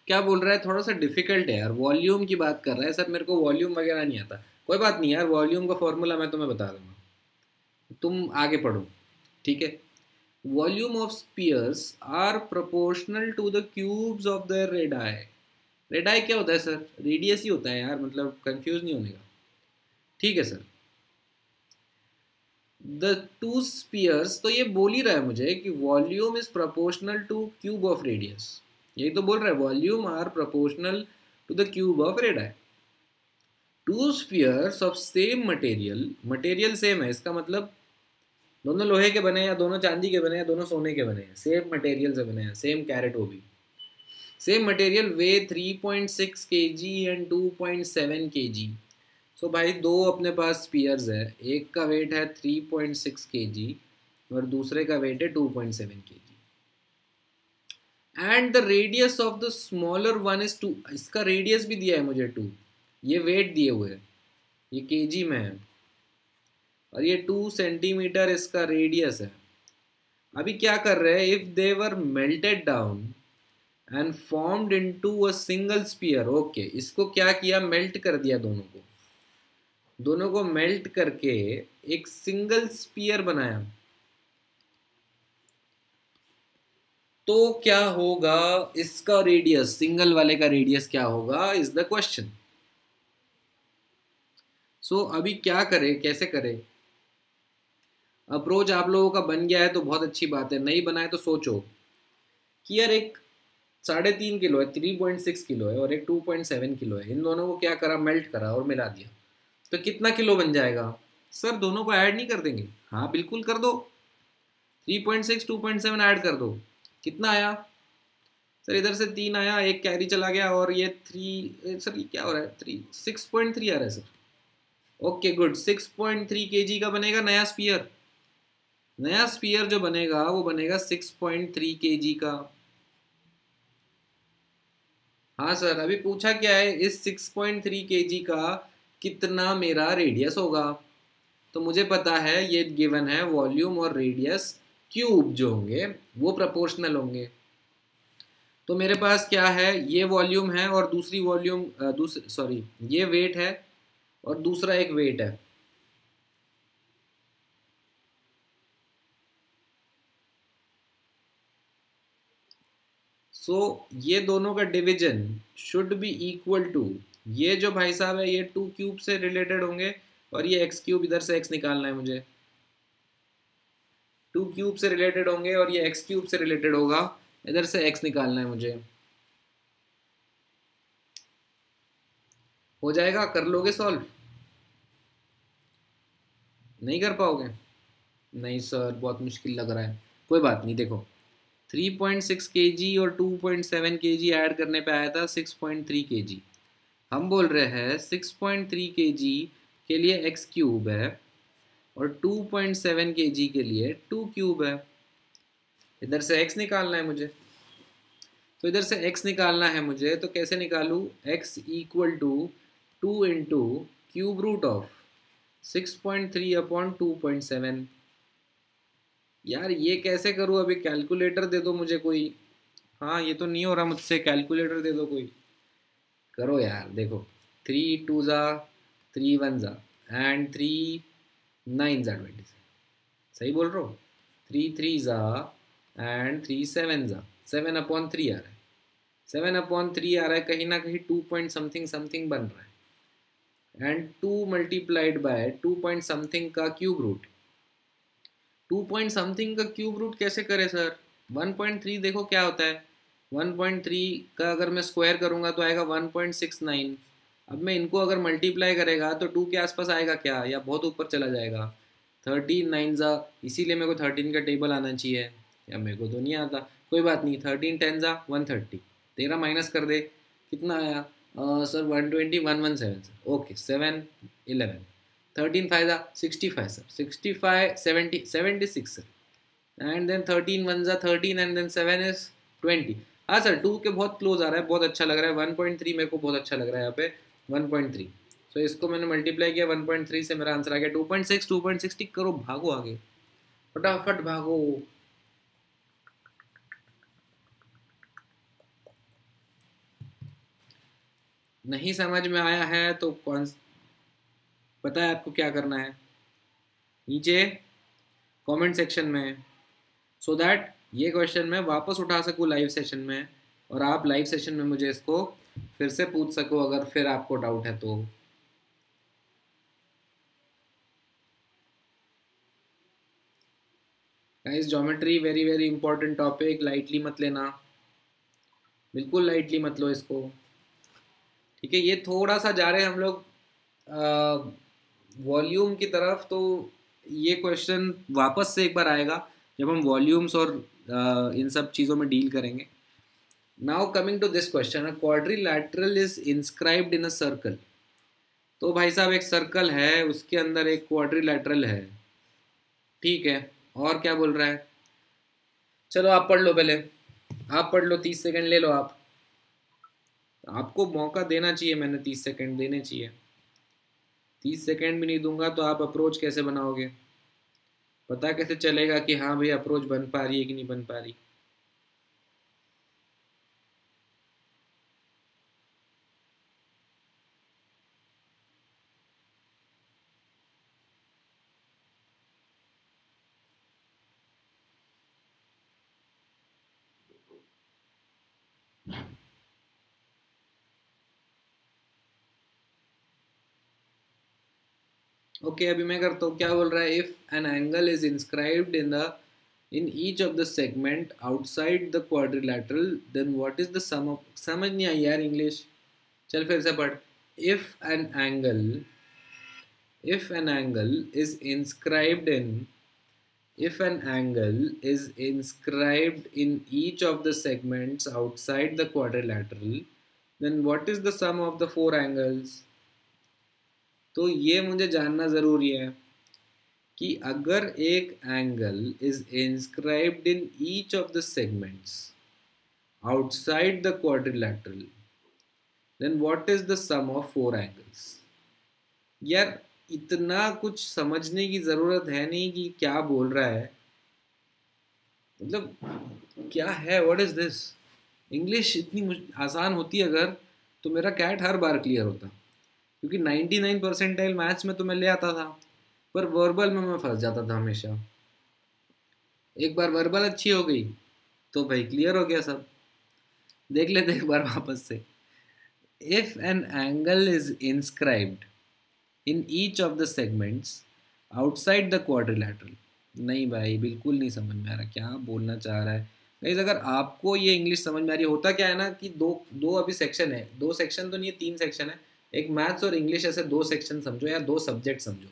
क्या बोल रहा है, थोड़ा सा डिफिकल्ट है यार, वॉल्यूम की बात कर रहा है सर, मेरे को वॉल्यूम वगैरह नहीं आता। कोई बात नहीं यार, वॉल्यूम का फॉर्मूला मैं तुम्हें बता दूंगा, तुम आगे पढ़ो, ठीक है। Volume of spheres are proportional to the cubes of the radii. Radii क्या होता है सर, रेडियस ही होता है यार, मतलब कंफ्यूज नहीं होने का, ठीक है सर। द टू स्पीयर्स, तो ये बोल ही रहा है मुझे कि volume is proportional to cube of radius, यही तो बोल रहा है, volume are proportional to the cube of radii. Two spheres of same material, material same है, इसका मतलब दोनों लोहे के बने हैं या दोनों चांदी के बने हैं, दोनों सोने के बने हैं, सेम मटेरियल से बने हैं, सेम कैरेट, वो भी same material, way 3.6 kg and 2.7 kg। सो भाई दो अपने पास स्पीयर्स है, एक का वेट है 3.6 kg और दूसरे का वेट है 2.7 kg, and the radius of the smaller one is 2। इसका रेडियस भी दिया है मुझे 2, ये वेट दिए हुए हैं, ये kg में है, और ये 2 सेंटीमीटर इसका रेडियस है। अभी क्या कर रहे हैं, if they were melted down and formed into a single sphere, okay, इसको क्या किया, मेल्ट कर दिया, दोनों को मेल्ट करके एक सिंगल स्पीयर बनाया, तो क्या होगा, इसका रेडियस, सिंगल वाले का रेडियस क्या होगा, इज द क्वेश्चन। सो अभी क्या करें, कैसे करें। अप्रोच आप लोगों का बन गया है तो बहुत अच्छी बात है, नहीं बना है तो सोचो कि यार एक 3.5 किलो है, 3.6 किलो है, और एक 2.7 किलो है, इन दोनों को क्या करा, मेल्ट करा और मिला दिया, तो कितना किलो बन जाएगा। सर दोनों को ऐड नहीं कर देंगे, हाँ बिल्कुल कर दो, 3.6 2.7 ऐड कर दो, कितना आया सर, इधर से 3 आया, एक कैरी चला गया, और ये 3, सर ये क्या हो रहा है, 6.3 आ रहा है सर। ओके गुड, 6.3 kg का बनेगा नया स्पीयर, नया स्पीयर जो बनेगा वो बनेगा 6.3 kg का। हाँ सर, अभी पूछा क्या है, इस 6.3 kg का कितना मेरा रेडियस होगा, तो मुझे पता है ये गिवन है, वॉल्यूम और रेडियस क्यूब जो होंगे वो प्रोपोर्शनल होंगे। तो मेरे पास क्या है, ये वॉल्यूम है और दूसरी वॉल्यूम, सॉरी ये वेट है और दूसरा एक वेट है, सो ये दोनों का division should be equal to, ये जो भाई साहब है ये 2 क्यूब से रिलेटेड होंगे, और ये x क्यूब, इधर से x निकालना है मुझे, 2 क्यूब से रिलेटेड होंगे और ये x क्यूब से रिलेटेड होगा, इधर से x निकालना है मुझे। हो जाएगा, कर लोगे सॉल्व, नहीं कर पाओगे, नहीं सर बहुत मुश्किल लग रहा है, कोई बात नहीं, देखो 3.6 kg और 2.7 kg ऐड करने पे आया था 6.3 kg, हम बोल रहे हैं 6.3 kg के लिए x क्यूब है और 2.7 kg के लिए 2 क्यूब है, इधर से x निकालना है मुझे, तो इधर से x निकालना है मुझे, तो कैसे निकालूँ, x equal to 2 into cube root of 6.3 upon 2.7। यार ये कैसे करूँ, अभी कैलकुलेटर दे दो मुझे कोई, हाँ ये तो नहीं हो रहा मुझसे, कैलकुलेटर दे दो कोई, करो यार, देखो 3 2 ज़ा 3 1 ज़ा एंड 3 9 ज़ा 20, सही बोल रहा हो, 3 3 ज़ा एंड 3 7 ज़ा, 7/3 आ रहा है, 7/3 आ रहा है, कहीं ना कहीं 2 पॉइंट समथिंग समथिंग बन रहा है, and 2 multiplied by 2 point something का क्यूब रूट, 2 पॉइंट समथिंग का क्यूब रूट कैसे करे सर, 1.3 देखो क्या होता है, 1.3 का अगर मैं स्क्वायर करूँगा तो आएगा 1.69, अब मैं इनको अगर मल्टीप्लाई करेगा तो 2 के आसपास आएगा क्या, या बहुत ऊपर चला जाएगा, 13 9 ज़ा, इसीलिए मेरे को 13 का टेबल आना चाहिए, या मेरे को तो नहीं आता, कोई बात नहीं, 13 10 ज़ा 130, 13 माइनस कर दे, कितना आया सर 120 117 सर, ओके 7 11, 13 5 ज़ा 65 सर, 65 70 76 सर, एंड देन 13 1 ज़ा 13 एंड देन 7 इज 20। हाँ सर 2 के बहुत क्लोज आ रहा है, बहुत अच्छा लग रहा है, 1.3 मेरे को बहुत अच्छा लग रहा है यहाँ पे, 1.3, सो इसको मैंने मल्टीप्लाई किया 1.3 से, मेरा आंसर आ गया 2.6, 2.6 टिक करो, भागो आगे, फटाफट भागो। नहीं समझ में आया है तो कौन, पता है आपको क्या करना है, नीचे कमेंट सेक्शन में, सो दैट ये क्वेश्चन मैं वापस उठा सकूँ लाइव सेशन में, और आप लाइव सेशन में मुझे इसको फिर से पूछ सको अगर फिर आपको डाउट है तो। Guys geometry very very important topic, lightly मत लेना, बिल्कुल लाइटली मत लो इसको, ठीक है। ये थोड़ा सा जा रहे हैं हम लोग वॉल्यूम की तरफ, तो ये क्वेश्चन वापस से एक बार आएगा जब हम वॉल्यूम्स और इन सब चीज़ों में डील करेंगे। Now coming to this question, a quadrilateral is inscribed in a circle. तो भाई साहब एक सर्कल है, उसके अंदर एक क्वाड्रिलैटरल है, ठीक है, और क्या बोल रहा है, चलो आप पढ़ लो पहले, आप पढ़ लो, 30 सेकंड ले लो आप, आपको मौका देना चाहिए, मैंने 30 सेकंड देने चाहिए, 30 सेकंड भी नहीं दूंगा तो आप अप्रोच कैसे बनाओगे, पता कैसे चलेगा कि हाँ भाई अप्रोच बन पा रही है कि नहीं बन पा रही। ओके अभी मैं करता हूँ, क्या बोल रहा है, if an angle is inscribed in each of the segment outside the quadrilateral then what is the sum of, समझ नहीं आई यार इंग्लिश, चल फिर से पढ़, if an angle, if an angle is inscribed in if an angle is inscribed in each of the segments outside the quadrilateral then what is the sum of the four angles। तो ये मुझे जानना ज़रूरी है कि अगर एक angle is inscribed in each of the segments outside the quadrilateral then what is the sum of four angles. यार इतना कुछ समझने की ज़रूरत है नहीं कि क्या बोल रहा है, मतलब क्या है, व्हाट इज़ दिस। इंग्लिश इतनी आसान होती अगर तो मेरा कैट हर बार क्लियर होता, क्योंकि 99 परसेंटाइल मैथ्स में तो मैं ले आता था, पर वर्बल में मैं फंस जाता था हमेशा। एक बार वर्बल अच्छी हो गई तो भाई क्लियर हो गया सब। देख लेते एक बार वापस से, if an angle is inscribed in each of the segments outside the quadrilateral, नहीं भाई बिल्कुल नहीं समझ में आ रहा क्या बोलना चाह रहा है। गाइस अगर आपको ये इंग्लिश समझ में आ रही, होता क्या है ना कि दो दो अभी सेक्शन है, दो सेक्शन तो नहीं है, 3 सेक्शन है, एक मैथ्स और इंग्लिश, ऐसे 2 सेक्शन समझो या 2 सब्जेक्ट समझो।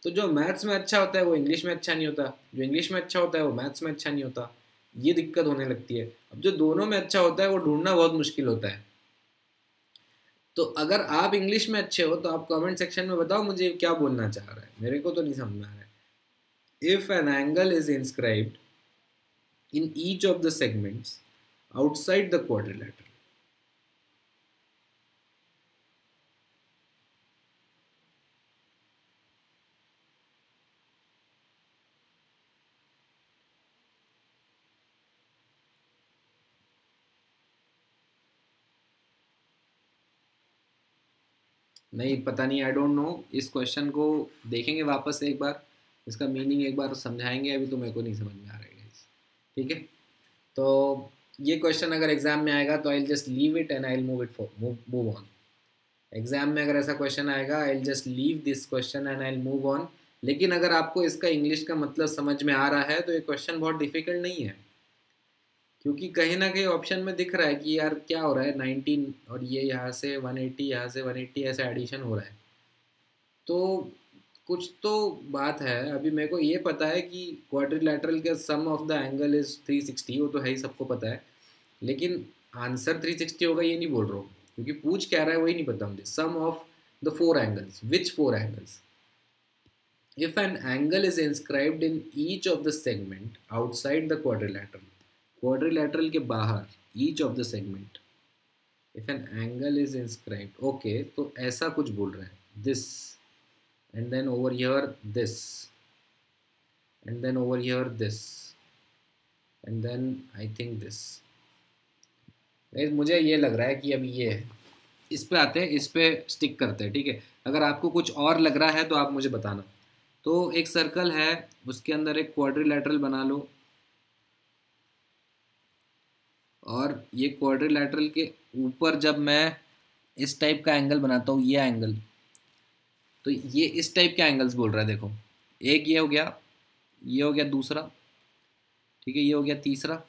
तो जो मैथ्स में अच्छा होता है वो इंग्लिश में अच्छा नहीं होता, जो इंग्लिश में अच्छा होता है वो मैथ्स में अच्छा नहीं होता, ये दिक्कत होने लगती है। अब जो दोनों में अच्छा होता है वो ढूंढना बहुत मुश्किल होता है। तो अगर आप इंग्लिश में अच्छे हो तो आप कमेंट सेक्शन में बताओ मुझे क्या बोलना चाह रहा है, मेरे को तो नहीं समझ में आ रहा है। If an angle is inscribed in each of the segments outside the quadrilateral, नहीं पता नहीं, आई डोंट नो, इस क्वेश्चन को देखेंगे वापस से एक बार, इसका मीनिंग एक बार समझाएंगे, अभी तो मेरे को नहीं समझ में आ रहा है guys। ठीक है, तो ये क्वेश्चन अगर एग्जाम में आएगा तो I just leave it and I move it for move on. Exam में अगर ऐसा क्वेश्चन आएगा I just leave this question and I move on. लेकिन अगर आपको इसका इंग्लिश का मतलब समझ में आ रहा है तो ये क्वेश्चन बहुत डिफिकल्ट नहीं है, क्योंकि कहीं ना कहीं ऑप्शन में दिख रहा है कि यार क्या हो रहा है, 19 और ये यहाँ से 180, यहाँ से 180, ऐसे एडिशन हो रहा है, तो कुछ तो बात है। अभी मेरे को ये पता है कि क्वाड्रिलैटरल का सम ऑफ द एंगल इज 360, वो तो है ही, सबको पता है, लेकिन आंसर 360 होगा ये नहीं बोल रहा हूँ, क्योंकि पूछ क्या रहा है वही नहीं पता मुझे। Sum of the four angles, which four angles, if an angle is inscribed in each of the segment outside the quadrilateral, quadrilateral के बाहर, each of the segment, if an angle is inscribed, okay, तो ऐसा कुछ बोल रहा है, this and then over here this and then over here this and then I think this। मुझे ये लग रहा है कि अब ये है, इस पे आते हैं, इस पे स्टिक करते हैं, ठीक है। अगर आपको कुछ और लग रहा है तो आप मुझे बताना। तो एक सर्कल है, उसके अंदर एक क्वाड्रिलैटरल बना लो, और ये क्वाड्रिलैटरल के ऊपर जब मैं इस टाइप का एंगल बनाता हूँ, ये एंगल, तो ये इस टाइप के एंगल्स बोल रहा है। देखो, एक ये हो गया, ये हो गया दूसरा, ठीक है, ये हो गया तीसरा,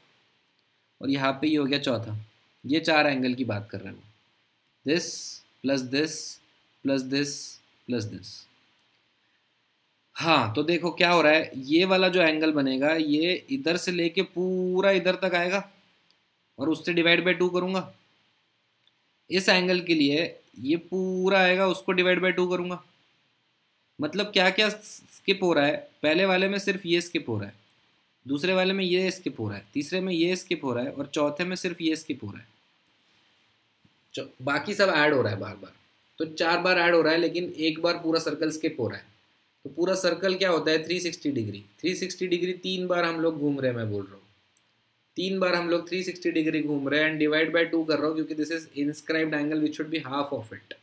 और यहाँ पे ये हो गया चौथा। ये 4 एंगल की बात कर रहे हैं, this plus this plus this plus this. हाँ, तो देखो क्या हो रहा है, ये वाला जो एंगल बनेगा ये इधर से लेके पूरा इधर तक आएगा, और उससे डिवाइड बाय 2 करूंगा। इस एंगल के लिए ये पूरा आएगा, उसको डिवाइड बाय 2 करूंगा। मतलब क्या क्या स्किप हो रहा है, पहले वाले में सिर्फ ये स्किप हो रहा है, दूसरे वाले में ये स्किप हो रहा है, तीसरे में ये स्किप हो रहा है, और चौथे में सिर्फ ये स्किप हो रहा है। बाकी सब ऐड हो रहा है बार बार। तो 4 बार ऐड हो रहा है, लेकिन एक बार पूरा सर्कल स्किप हो रहा है। तो पूरा सर्कल क्या होता है, 360 डिग्री। 360 डिग्री 3 बार हम लोग घूम रहे हैं, मैं बोल रहा हूँ 3 बार हम लोग 360 डिग्री घूम रहे हैं, एंड डिवाइड बाय 2 कर रहा हूँ, क्योंकि this is inscribed angle which should be half of it.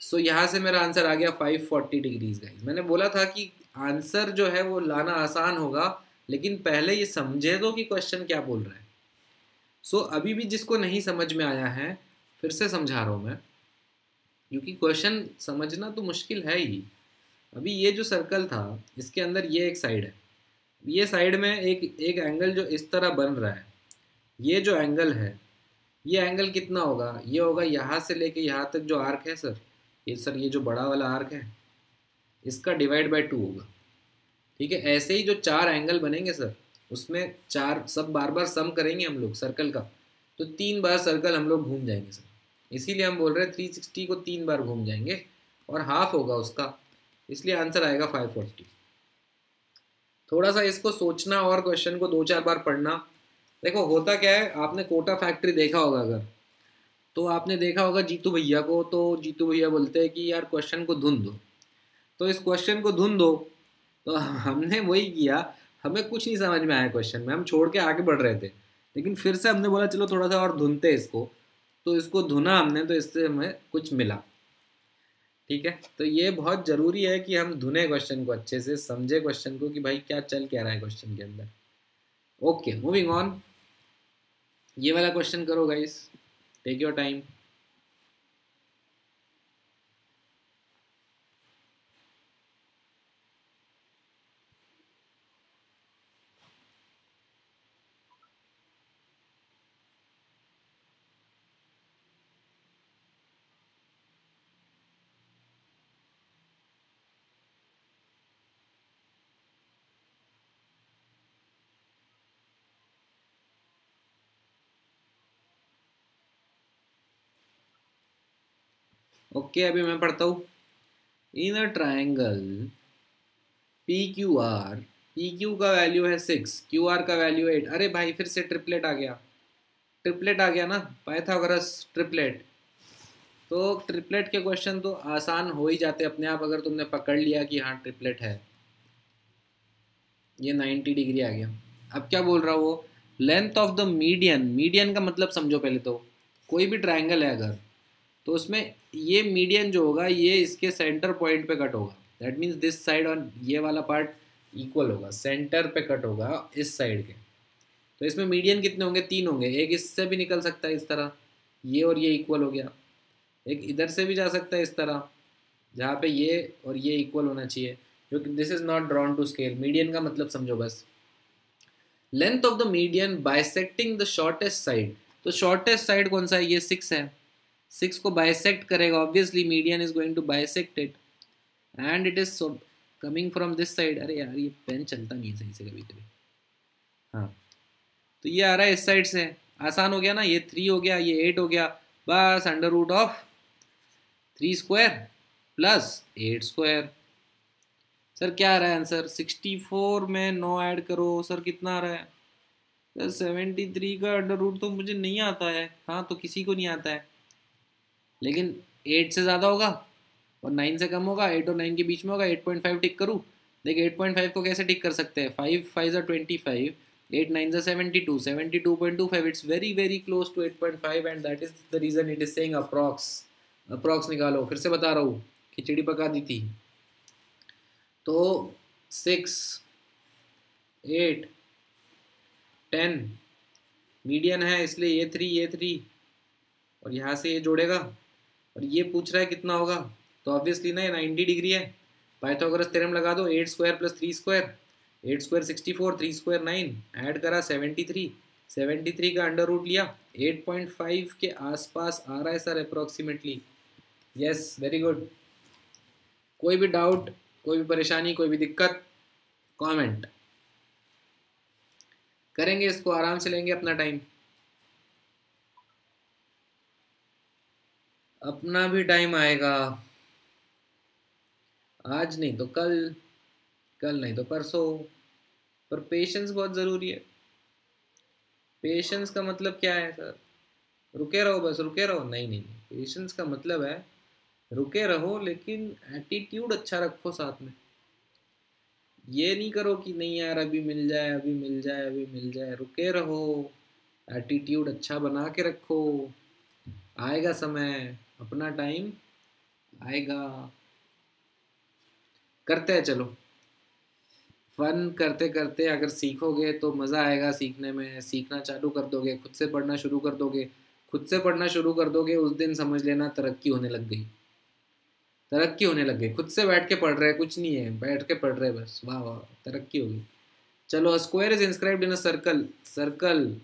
So यहाँ से मेरा आंसर आ गया 540 डिग्रीज गाइस। मैंने बोला था कि आंसर जो है वो लाना आसान होगा, लेकिन पहले ये समझे दो कि क्वेश्चन क्या बोल रहा है। सो अभी भी जिसको नहीं समझ में आया है, फिर से समझा रहा हूँ मैं, क्योंकि क्वेश्चन समझना तो मुश्किल है ही। अभी ये जो सर्कल था, इसके अंदर ये एक साइड है, ये साइड में एक एक एंगल जो इस तरह बन रहा है, ये जो एंगल है, ये एंगल कितना होगा, ये होगा यहाँ से लेके यहाँ तक जो आर्क है सर, ये जो बड़ा वाला आर्क है, इसका डिवाइड बाय 2 होगा, ठीक है। ऐसे ही जो 4 एंगल बनेंगे सर, उसमें 4 सब बार बार सम करेंगे हम लोग सर्कल का, तो 3 बार सर्कल हम लोग घूम जाएंगे सर। इसीलिए हम बोल रहे हैं 360 को 3 बार घूम जाएंगे, और हाफ होगा उसका, इसलिए आंसर आएगा 540। थोड़ा सा इसको सोचना और क्वेश्चन को 2-4 बार पढ़ना। देखो होता क्या है, आपने कोटा फैक्ट्री देखा होगा अगर, तो आपने देखा होगा जीतू भैया को, तो जीतू भैया बोलते हैं कि यार क्वेश्चन को धुन दो, तो इस क्वेश्चन को धुन दो। तो हमने वही किया, हमें कुछ नहीं समझ में आया क्वेश्चन में, हम छोड़ के आगे बढ़ रहे थे, लेकिन फिर से हमने बोला चलो थोड़ा सा और धुनते इसको, तो इसको धुना हमने, तो इससे हमें कुछ मिला, ठीक है। तो ये बहुत ज़रूरी है कि हम धुने क्वेश्चन को, अच्छे से समझे क्वेश्चन को कि भाई क्या चल क्या रहा है क्वेश्चन के अंदर। Okay, moving on. ये वाला क्वेश्चन करो guys, take your time. Okay, अभी मैं पढ़ता हूँ। In a triangle P Q R, P Q का वैल्यू है 6, क्यू आर का वैल्यू है 8। अरे भाई फिर से ट्रिपलेट आ गया, ट्रिपलेट आ गया ना, पाइथागोरस ट्रिपलेट। तो ट्रिपलेट के क्वेश्चन तो आसान हो ही जाते अपने आप, अगर तुमने पकड़ लिया कि हाँ ट्रिपलेट है। ये 90 डिग्री आ गया। अब क्या बोल रहा हूँ वो, length of the median, median का मतलब समझो पहले तो, कोई भी ट्राइंगल है अगर, तो उसमें ये मीडियन जो होगा ये इसके सेंटर पॉइंट पे कट होगा, दैट मीन्स दिस साइड और ये वाला पार्ट इक्वल होगा, सेंटर पे कट होगा इस साइड के। तो इसमें मीडियन कितने होंगे, 3 होंगे। एक इससे भी निकल सकता है इस तरह, ये और ये इक्वल हो गया। एक इधर से भी जा सकता है इस तरह, जहाँ पे ये और ये इक्वल होना चाहिए, क्योंकि this is not drawn to scale. Median का मतलब समझो बस, length of the median bisecting the shortest side. तो शॉर्टेस्ट साइड कौन सा है, ये 6 है, 6 को बाइसेक्ट करेगा, obviously median is going to bisect it, and it is coming from this side. अरे यार ये पेन चलता नहीं है सही से कभी कभी। हाँ, तो ये आ रहा है इस साइड से, आसान हो गया ना, ये 3 हो गया, ये 8 हो गया, बस under root of 3 square plus 8 square. Sir क्या आ रहा है आंसर, 64 में 9 ऐड करो सर, कितना आ रहा है सर, 73 का अंडर रूट तो मुझे नहीं आता है। हाँ, तो किसी को नहीं आता है, लेकिन 8 से ज़्यादा होगा और 9 से कम होगा, 8 और 9 के बीच में होगा। 8.5 टिक करूँ, देखिए 8.5 को कैसे टिक कर सकते हैं, 5 5 25, 8 9 72, 72.25. It's very very close to 8.5 and that is the reason it is saying approx निकालो। फिर से बता रहा हूँ, खिचड़ी पका दी थी। तो 6 8 10 मीडियन है, इसलिए ये 3 और यहाँ से ये जोड़ेगा और ये पूछ रहा है कितना होगा, तो ऑब्वियसली ना ये 90 डिग्री है। पाइथागोरस थ्योरम लगा दो, 8 square plus 3 square, 8 square 64, 3 square 9, add करा 73 का अंडर रूट लिया, 8.5 के आसपास आ रहा है sir approximately. Yes, very good. कोई भी डाउट, कोई भी परेशानी, कोई भी दिक्कत, कमेंट करेंगे, इसको आराम से लेंगे अपना टाइम। अपना भी टाइम आएगा, आज नहीं तो कल, कल नहीं तो परसों, पर पेशेंस बहुत ज़रूरी है। पेशेंस का मतलब क्या है सर? रुके रहो, बस रुके रहो? नहीं नहीं, पेशेंस का मतलब है रुके रहो लेकिन एटीट्यूड अच्छा रखो साथ में। ये नहीं करो कि नहीं यार अभी मिल जाए, अभी मिल जाए, अभी मिल जाए। रुके रहो, एटीट्यूड अच्छा बना के रखो, आएगा समय, अपना टाइम आएगा। करते हैं, चलो फन करते करते अगर सीखोगे तो मज़ा आएगा सीखने में। सीखना चालू कर दोगे, खुद से पढ़ना शुरू कर दोगे, खुद से पढ़ना शुरू कर दोगे, उस दिन समझ लेना तरक्की होने लग गई, तरक्की होने लग गई। खुद से बैठ के पढ़ रहे, कुछ नहीं है, बैठ के पढ़ रहे बस, वाह वाह, तरक्की होगी। चलो, square is inscribed in a circle, circle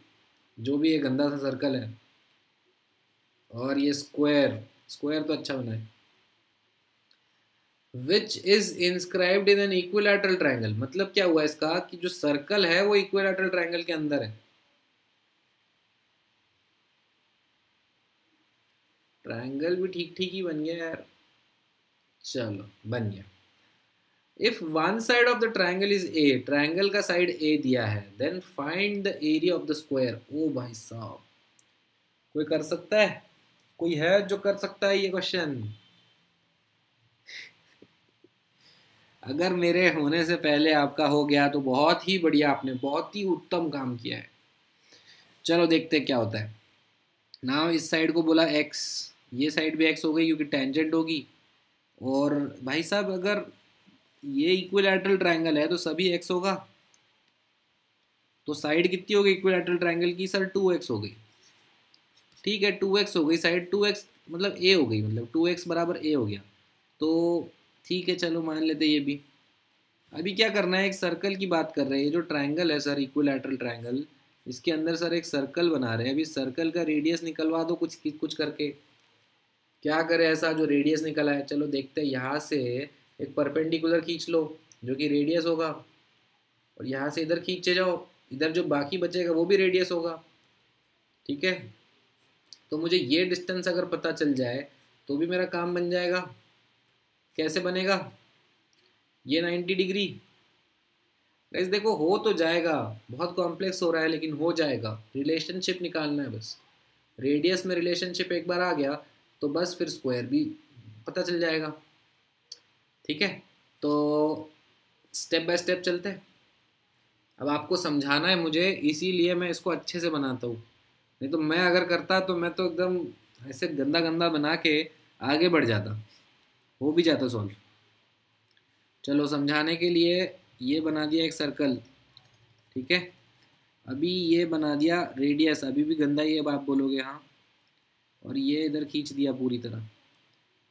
जो भी ये गंदा सा सर्कल है, और ये स्क्वायर, स्क्वायर तो अच्छा बना है। Which is inscribed in an equilateral triangle, मतलब क्या हुआ इसका कि जो सर्कल है वो इक्विलैटरल ट्रायंगल के अंदर है। ट्रायंगल भी ठीक ठीक ही बन गया यार, चलो बन गया। If one side of the triangle is a, triangle का साइड ए दिया है, then find the area of the square. ओ भाई साहब, कोई कर सकता है? कोई है जो कर सकता है ये क्वेश्चन? अगर मेरे होने से पहले आपका हो गया तो बहुत ही बढ़िया, आपने बहुत ही उत्तम काम किया है। चलो देखते क्या होता है। नाउ इस साइड को बोला x, ये साइड भी x हो गई क्योंकि टेंजेंट होगी। और भाई साहब अगर ये इक्विलैटरल ट्रायंगल है तो सभी x होगा, तो साइड कितनी हो गई इक्विलैटरल ट्रायंगल की सर? 2x हो गई। ठीक है, 2x हो गई साइड, 2x मतलब a हो गई, मतलब 2x बराबर a हो गया। तो ठीक है, चलो मान लेते ये भी। अभी क्या करना है, एक सर्कल की बात कर रहे हैं, जो ट्रायंगल है सर इक्विलैटरल ट्रायंगल, इसके अंदर सर एक सर्कल बना रहे हैं। अभी सर्कल का रेडियस निकलवा दो कुछ कुछ करके। क्या करे ऐसा जो रेडियस निकला है? चलो देखते हैं, यहाँ से एक परपेंडिकुलर खींच लो जो कि रेडियस होगा, और यहाँ से इधर खींचे जाओ, इधर जो बाकी बचेगा वो भी रेडियस होगा। ठीक है, तो मुझे ये डिस्टेंस अगर पता चल जाए तो भी मेरा काम बन जाएगा। कैसे बनेगा? ये 90 डिग्री। गाइस देखो, हो तो जाएगा, बहुत कॉम्प्लेक्स हो रहा है लेकिन हो जाएगा। रिलेशनशिप निकालना है बस, रेडियस में रिलेशनशिप एक बार आ गया तो बस फिर स्क्वायर भी पता चल जाएगा। ठीक है, तो स्टेप बाय स्टेप चलते हैं। अब आपको समझाना है मुझे, इसीलिए मैं इसको अच्छे से बनाता हूँ, नहीं तो मैं अगर करता तो मैं तो एकदम ऐसे गंदा गंदा बना के आगे बढ़ जाता, हो भी जाता सॉल्व। चलो समझाने के लिए ये बना दिया एक सर्कल, ठीक है। अभी ये बना दिया रेडियस, अभी भी गंदा ही है अब आप बोलोगे हाँ, और ये इधर खींच दिया पूरी तरह।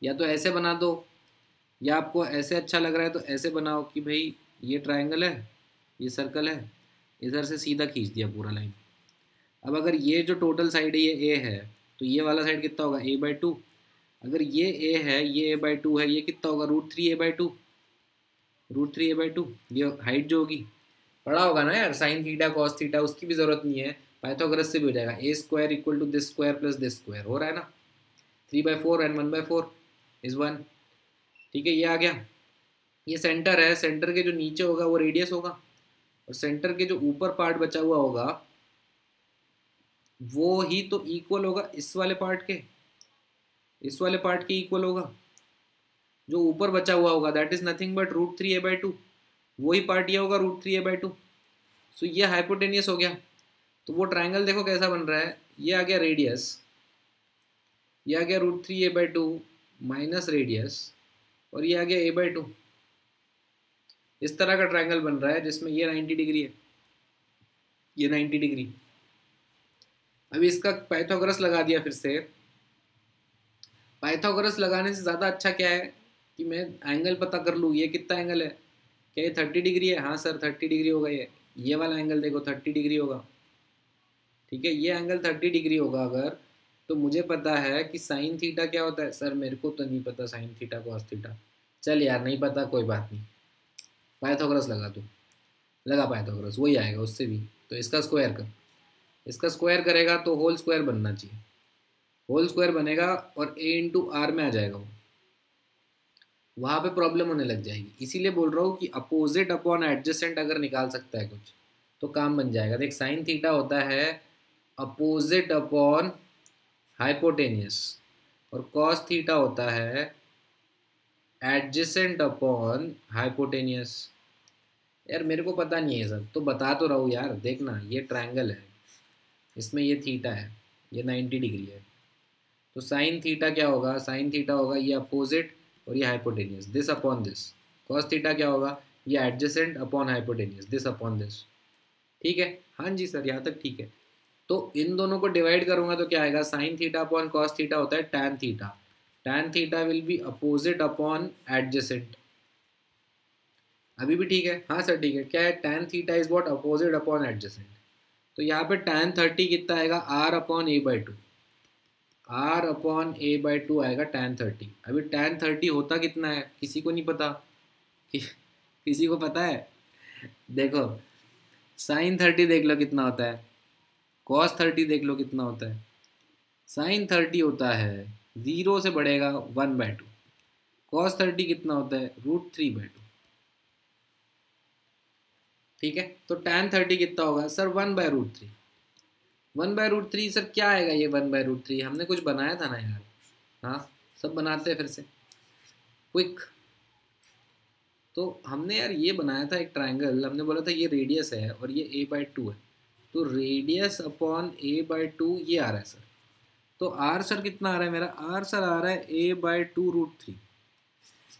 या तो ऐसे बना दो, या आपको ऐसे अच्छा लग रहा है तो ऐसे बनाओ कि भाई ये ट्रायंगल है, ये सर्कल है, इधर से सीधा खींच दिया पूरा लाइन। अब अगर ये जो टोटल साइड है ये a है, तो ये वाला साइड कितना होगा? a/2। अगर ये a है, ये a/2 है, ये कितना होगा? √3a/2, √3a/2। ये हाइट जो होगी, पढ़ा होगा ना यार, साइन थीटा कॉस थीटा, उसकी भी जरूरत नहीं है, पाइथागोरस से भी हो जाएगा। a² = this square plus this square, हो रहा है ना। 3/4 एंड 1/4 इज 1। ठीक है, ये आ गया। ये सेंटर है, सेंटर के जो नीचे होगा वो रेडियस होगा, और सेंटर के जो ऊपर पार्ट बचा हुआ होगा वो ही तो इक्वल होगा इस वाले पार्ट के, इस वाले पार्ट के इक्वल होगा। जो ऊपर बचा हुआ होगा that is nothing but √3a/2, वही पार्ट ये होगा √3a/2। सो ये हाइपोटेनियस हो गया। तो वो ट्रायंगल देखो कैसा बन रहा है, ये आ गया रेडियस, ये आ गया √3a/2 माइनस रेडियस, और ये आ गया a/2। इस तरह का ट्रायंगल बन रहा है जिसमें ये 90 डिग्री है, ये 90 डिग्री। अभी इसका पाइथागोरस लगा दिया फिर से। पाइथागोरस लगाने से ज़्यादा अच्छा क्या है कि मैं एंगल पता कर लूँ, ये कितना एंगल है, क्या ये 30 डिग्री है, हाँ सर 30 डिग्री होगा, ये वाला एंगल देखो 30 डिग्री होगा, ठीक है, ये एंगल 30 डिग्री होगा अगर, तो मुझे पता है कि साइन थीटा क्या होता है। सर मेरे को तो नहीं पता साइन थीटा कॉस थीटा। चल यार नहीं पता, कोई बात नहीं, पाइथागोरस लगा दूँ, लगा पाइथागोरस, वही आएगा उससे भी। तो इसका स्क्वायर कर, इसका स्क्वायर करेगा तो होल स्क्वायर बनना चाहिए, होल स्क्वायर बनेगा और a/r में आ जाएगा वो, वहाँ पे प्रॉब्लम होने लग जाएगी। इसीलिए बोल रहा हूँ कि अपोजिट अपॉन एडजेसेंट अगर निकाल सकता है कुछ तो काम बन जाएगा। देख साइन थीटा होता है अपोजिट अपॉन हाइपोटेनियस, और कॉस थीटा होता है एडजेसेंट अपॉन हाइपोटेनियस। यार मेरे को पता नहीं है सर, तो बता तो रहा हूँ यार, देखना ये ट्रायंगल है, इसमें ये थीटा है, ये 90 डिग्री है, तो साइन थीटा क्या होगा, साइन थीटा होगा ये अपोजिट और ये hypotenuse, this upon this. Cos theta क्या होगा, ये adjacent upon hypotenuse, this upon this. ठीक है, हाँ जी सर यहाँ तक ठीक है। तो इन दोनों को डिवाइड करूंगा तो क्या आएगा, sine theta upon cos theta होता है tan theta, tan theta will be opposite upon adjacent. अभी भी ठीक है, हाँ सर ठीक है, क्या है, tan theta is what, opposite upon adjacent. तो यहाँ पे टैन 30 कितना आएगा, are upon a/2, are upon a/2 आएगा टैन 30। अभी टैन 30 होता कितना है किसी को नहीं पता, किसी को पता है, देखो साइन 30 देख लो कितना होता है, कॉस 30 देख लो कितना होता है। साइन 30 होता है 0 से बढ़ेगा 1/2, कॉस 30 कितना होता है √3/2। ठीक है, तो टैन 30 कितना होगा सर 1/√3, 1/√3 सर क्या आएगा ये 1/√3, हमने कुछ बनाया था ना यार, हाँ सब बनाते हैं फिर से क्विक। तो हमने यार ये बनाया था एक ट्रायंगल, हमने बोला था ये रेडियस है और ये a/2 है, तो रेडियस अपॉन a/2 ये आ रहा है सर। तो r सर कितना आ रहा है मेरा, r सर आ रहा है a/2√3।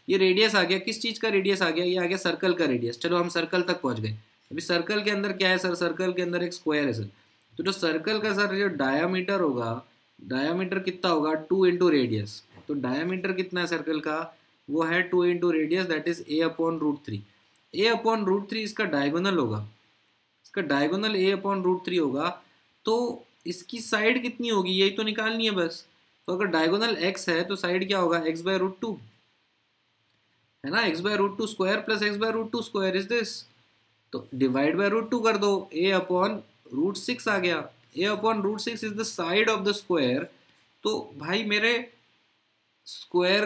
ये रेडियस आ गया, किस चीज़ का रेडियस आ गया, ये आ गया सर्कल का रेडियस। चलो हम सर्कल तक पहुंच गए। अभी सर्कल के अंदर क्या है सर, सर्कल के अंदर एक स्क्वायर है सर, तो जो सर्कल का सर जो डायामीटर होगा, डायामीटर कितना होगा 2 इंटू रेडियस, तो डायामीटर कितना है सर्कल का, वो है 2 into radius, that is a/√3। a/√3 इसका डायगोनल होगा, इसका डायगोनल a/√3 होगा, तो इसकी साइड कितनी होगी यही तो निकालनी है बस। तो अगर डायगोनल x है तो साइड क्या होगा x/√2 है ना, x/√2 square plus x/√2 square is this. तो डिवाइड बाय √2 कर दो, a/√6 आ गया, a/√6 is the side of the square. तो भाई मेरे स्क्वायर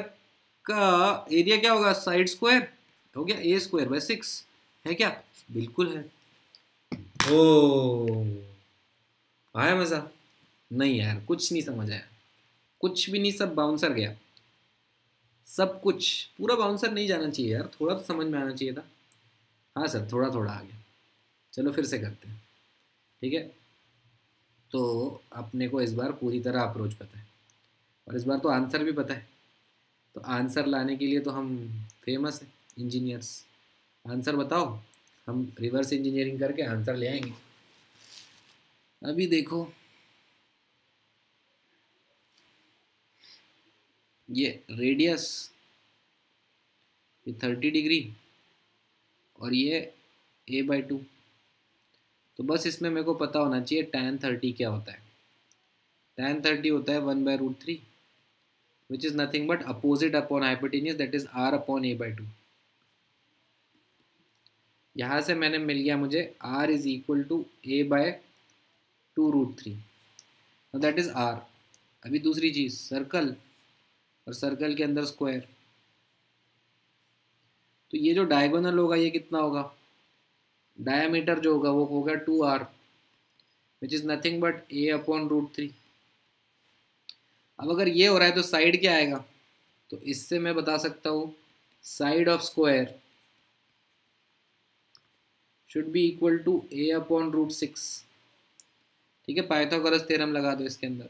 का एरिया क्या होगा, साइड स्क्वायर हो गया a²/6 है क्या, बिल्कुल है। ओ आया मजा, नहीं यार कुछ नहीं समझ आया, कुछ भी नहीं, सब बाउंसर गया, सब कुछ पूरा बाउंसर नहीं जाना चाहिए यार, थोड़ा तो समझ में आना चाहिए था। हाँ सर थोड़ा थोड़ा आ गया, चलो फिर से करते हैं, ठीक है। तो अपने को इस बार पूरी तरह अप्रोच पता है और इस बार तो आंसर भी पता है, तो आंसर लाने के लिए तो हम फेमस हैं इंजीनियर्स। आंसर बताओ, हम रिवर्स इंजीनियरिंग करके आंसर ले आएंगे। अभी देखो ये रेडियस, ये 30 डिग्री और ये a/2, तो बस इसमें मेरे को पता होना चाहिए tan 30 क्या होता है। tan 30 होता है 1/√3 which is nothing but opposite upon hypotenuse, that is r upon a/2। यहाँ से मैंने मिल गया मुझे r is equal to a/2√3, that is r। अभी दूसरी चीज सर्कल, और सर्कल के अंदर स्क्वायर, तो ये जो डायगोनल होगा ये कितना होगा, डायमीटर जो होगा वो होगा 2r which is nothing but a/√3। अब अगर ये हो रहा है तो साइड क्या आएगा, तो इससे मैं बता सकता हूँ side of square should be equal to A upon root 6। ठीक है, पाइथागोरस थ्योरम लगा दो इसके अंदर।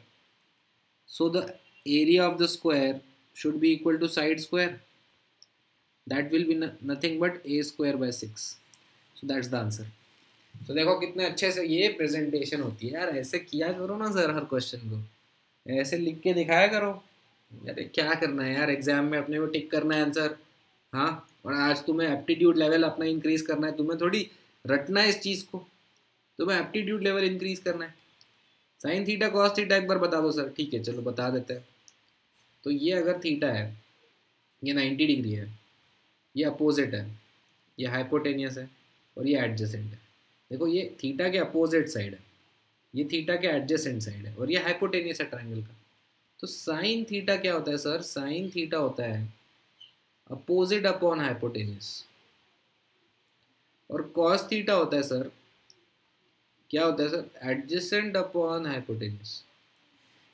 So the area of the square should be equal to side square, that will be nothing but A square by 6। So that's the answer. तो देखो कितने अच्छे से ये प्रेजेंटेशन होती है यार, ऐसे किया करो ना सर, हर क्वेश्चन को ऐसे लिख के दिखाया करो। अरे क्या करना है यार, एग्जाम में अपने को टिक करना है आंसर। हाँ, और आज तुम्हें एप्टीट्यूड लेवल अपना इंक्रीज करना है, तुम्हें थोड़ी रटना है इस चीज़ को, तुम्हें एप्टीट्यूड लेवल इंक्रीज करना है। साइन थीटा कॉस थीटा एक बार बता दो सर। ठीक है चलो बता देते हैं। तो ये अगर थीटा है, ये 90 डिग्री है, ये अपोजिट है, ये हाइपोटेनियस है और ये एडजेसेंट है। देखो ये थीटा के अपोजिट साइड है, ये थीटा के एडजेसेंट साइड है और ये हाइपोटेनियस है ट्रायंगल का। तो साइन थीटा क्या होता है सर? साइन थीटा होता है अपोजिट अपॉन हाइपोटेनियस, और कॉस थीटा होता है सर, क्या होता है सर? Adjacent upon hypotenuse.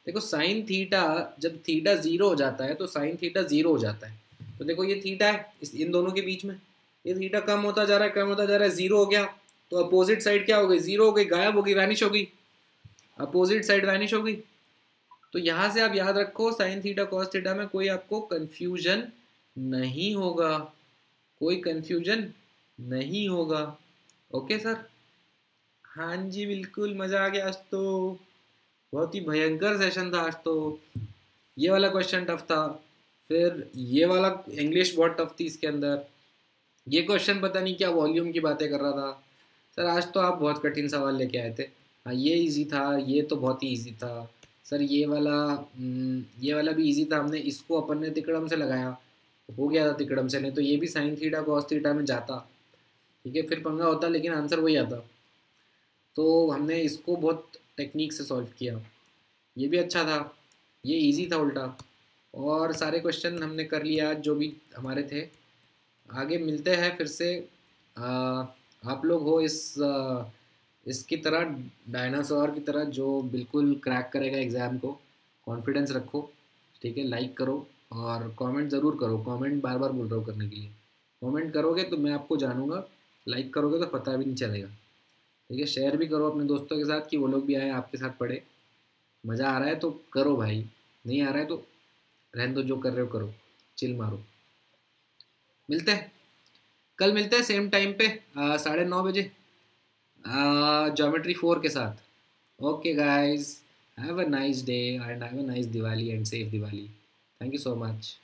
देखो साइन थीटा, जब थीटा जीरो हो जाता है तो साइन थीटा जीरो हो जाता है। तो देखो ये थीटा है इन दोनों के बीच में, ये थीटा कम होता जा रहा है, कम होता जा रहा है, जीरो हो गया। तो अपोजिट साइड क्या हो गई? जीरो हो गई, गायब हो गई, वैनिश हो गई, अपोजिट साइड वैनिश हो गई। तो यहाँ से आप याद रखो, साइन थीटा कॉस थीटा में कोई आपको कंफ्यूजन नहीं होगा, कोई कंफ्यूजन नहीं होगा। Okay sir? हाँ जी बिल्कुल, मज़ा आ गया आज तो, बहुत ही भयंकर सेशन था आज तो। ये वाला क्वेश्चन टफ था, फिर ये वाला इंग्लिश बहुत टफ थी इसके अंदर, ये क्वेश्चन पता नहीं क्या वॉल्यूम की बातें कर रहा था। सर आज तो आप बहुत कठिन सवाल लेके आए थे। हाँ ये इजी था, ये तो बहुत ही इजी था सर। ये वाला भी इजी था, हमने इसको अपन ने तिकड़म से लगाया, हो गया था तिकड़म से, नहीं तो ये भी साइन थीटा कॉस थीटा में जाता। ठीक है, फिर पंगा होता, लेकिन आंसर वही आता। तो हमने इसको बहुत टेक्निक से सॉल्व किया, ये भी अच्छा था, ये इजी था उल्टा। और सारे क्वेश्चन हमने कर लिया जो भी हमारे थे। आगे मिलते हैं फिर से। आ, आप लोग हो इसकी तरह, डायनासोर की तरह, जो बिल्कुल क्रैक करेगा एग्ज़ाम को, कॉन्फिडेंस रखो। ठीक है, लाइक करो और कमेंट ज़रूर करो, कमेंट बार बार बोल रहा हूँ करने के लिए। कमेंट करोगे तो मैं आपको जानूँगा, लाइक करोगे तो पता भी नहीं चलेगा। ठीक है, शेयर भी करो अपने दोस्तों के साथ कि वो लोग भी आए आपके साथ पढ़े। मज़ा आ रहा है तो करो भाई, नहीं आ रहा है तो रहने दो, जो कर रहे हो करो, चिल मारो। मिलते हैं कल, मिलते हैं सेम टाइम पे 9:30 बजे ज्योमेट्री 4 के साथ। Okay guys, have a nice day and have a nice Diwali and safe Diwali. Thank you so much.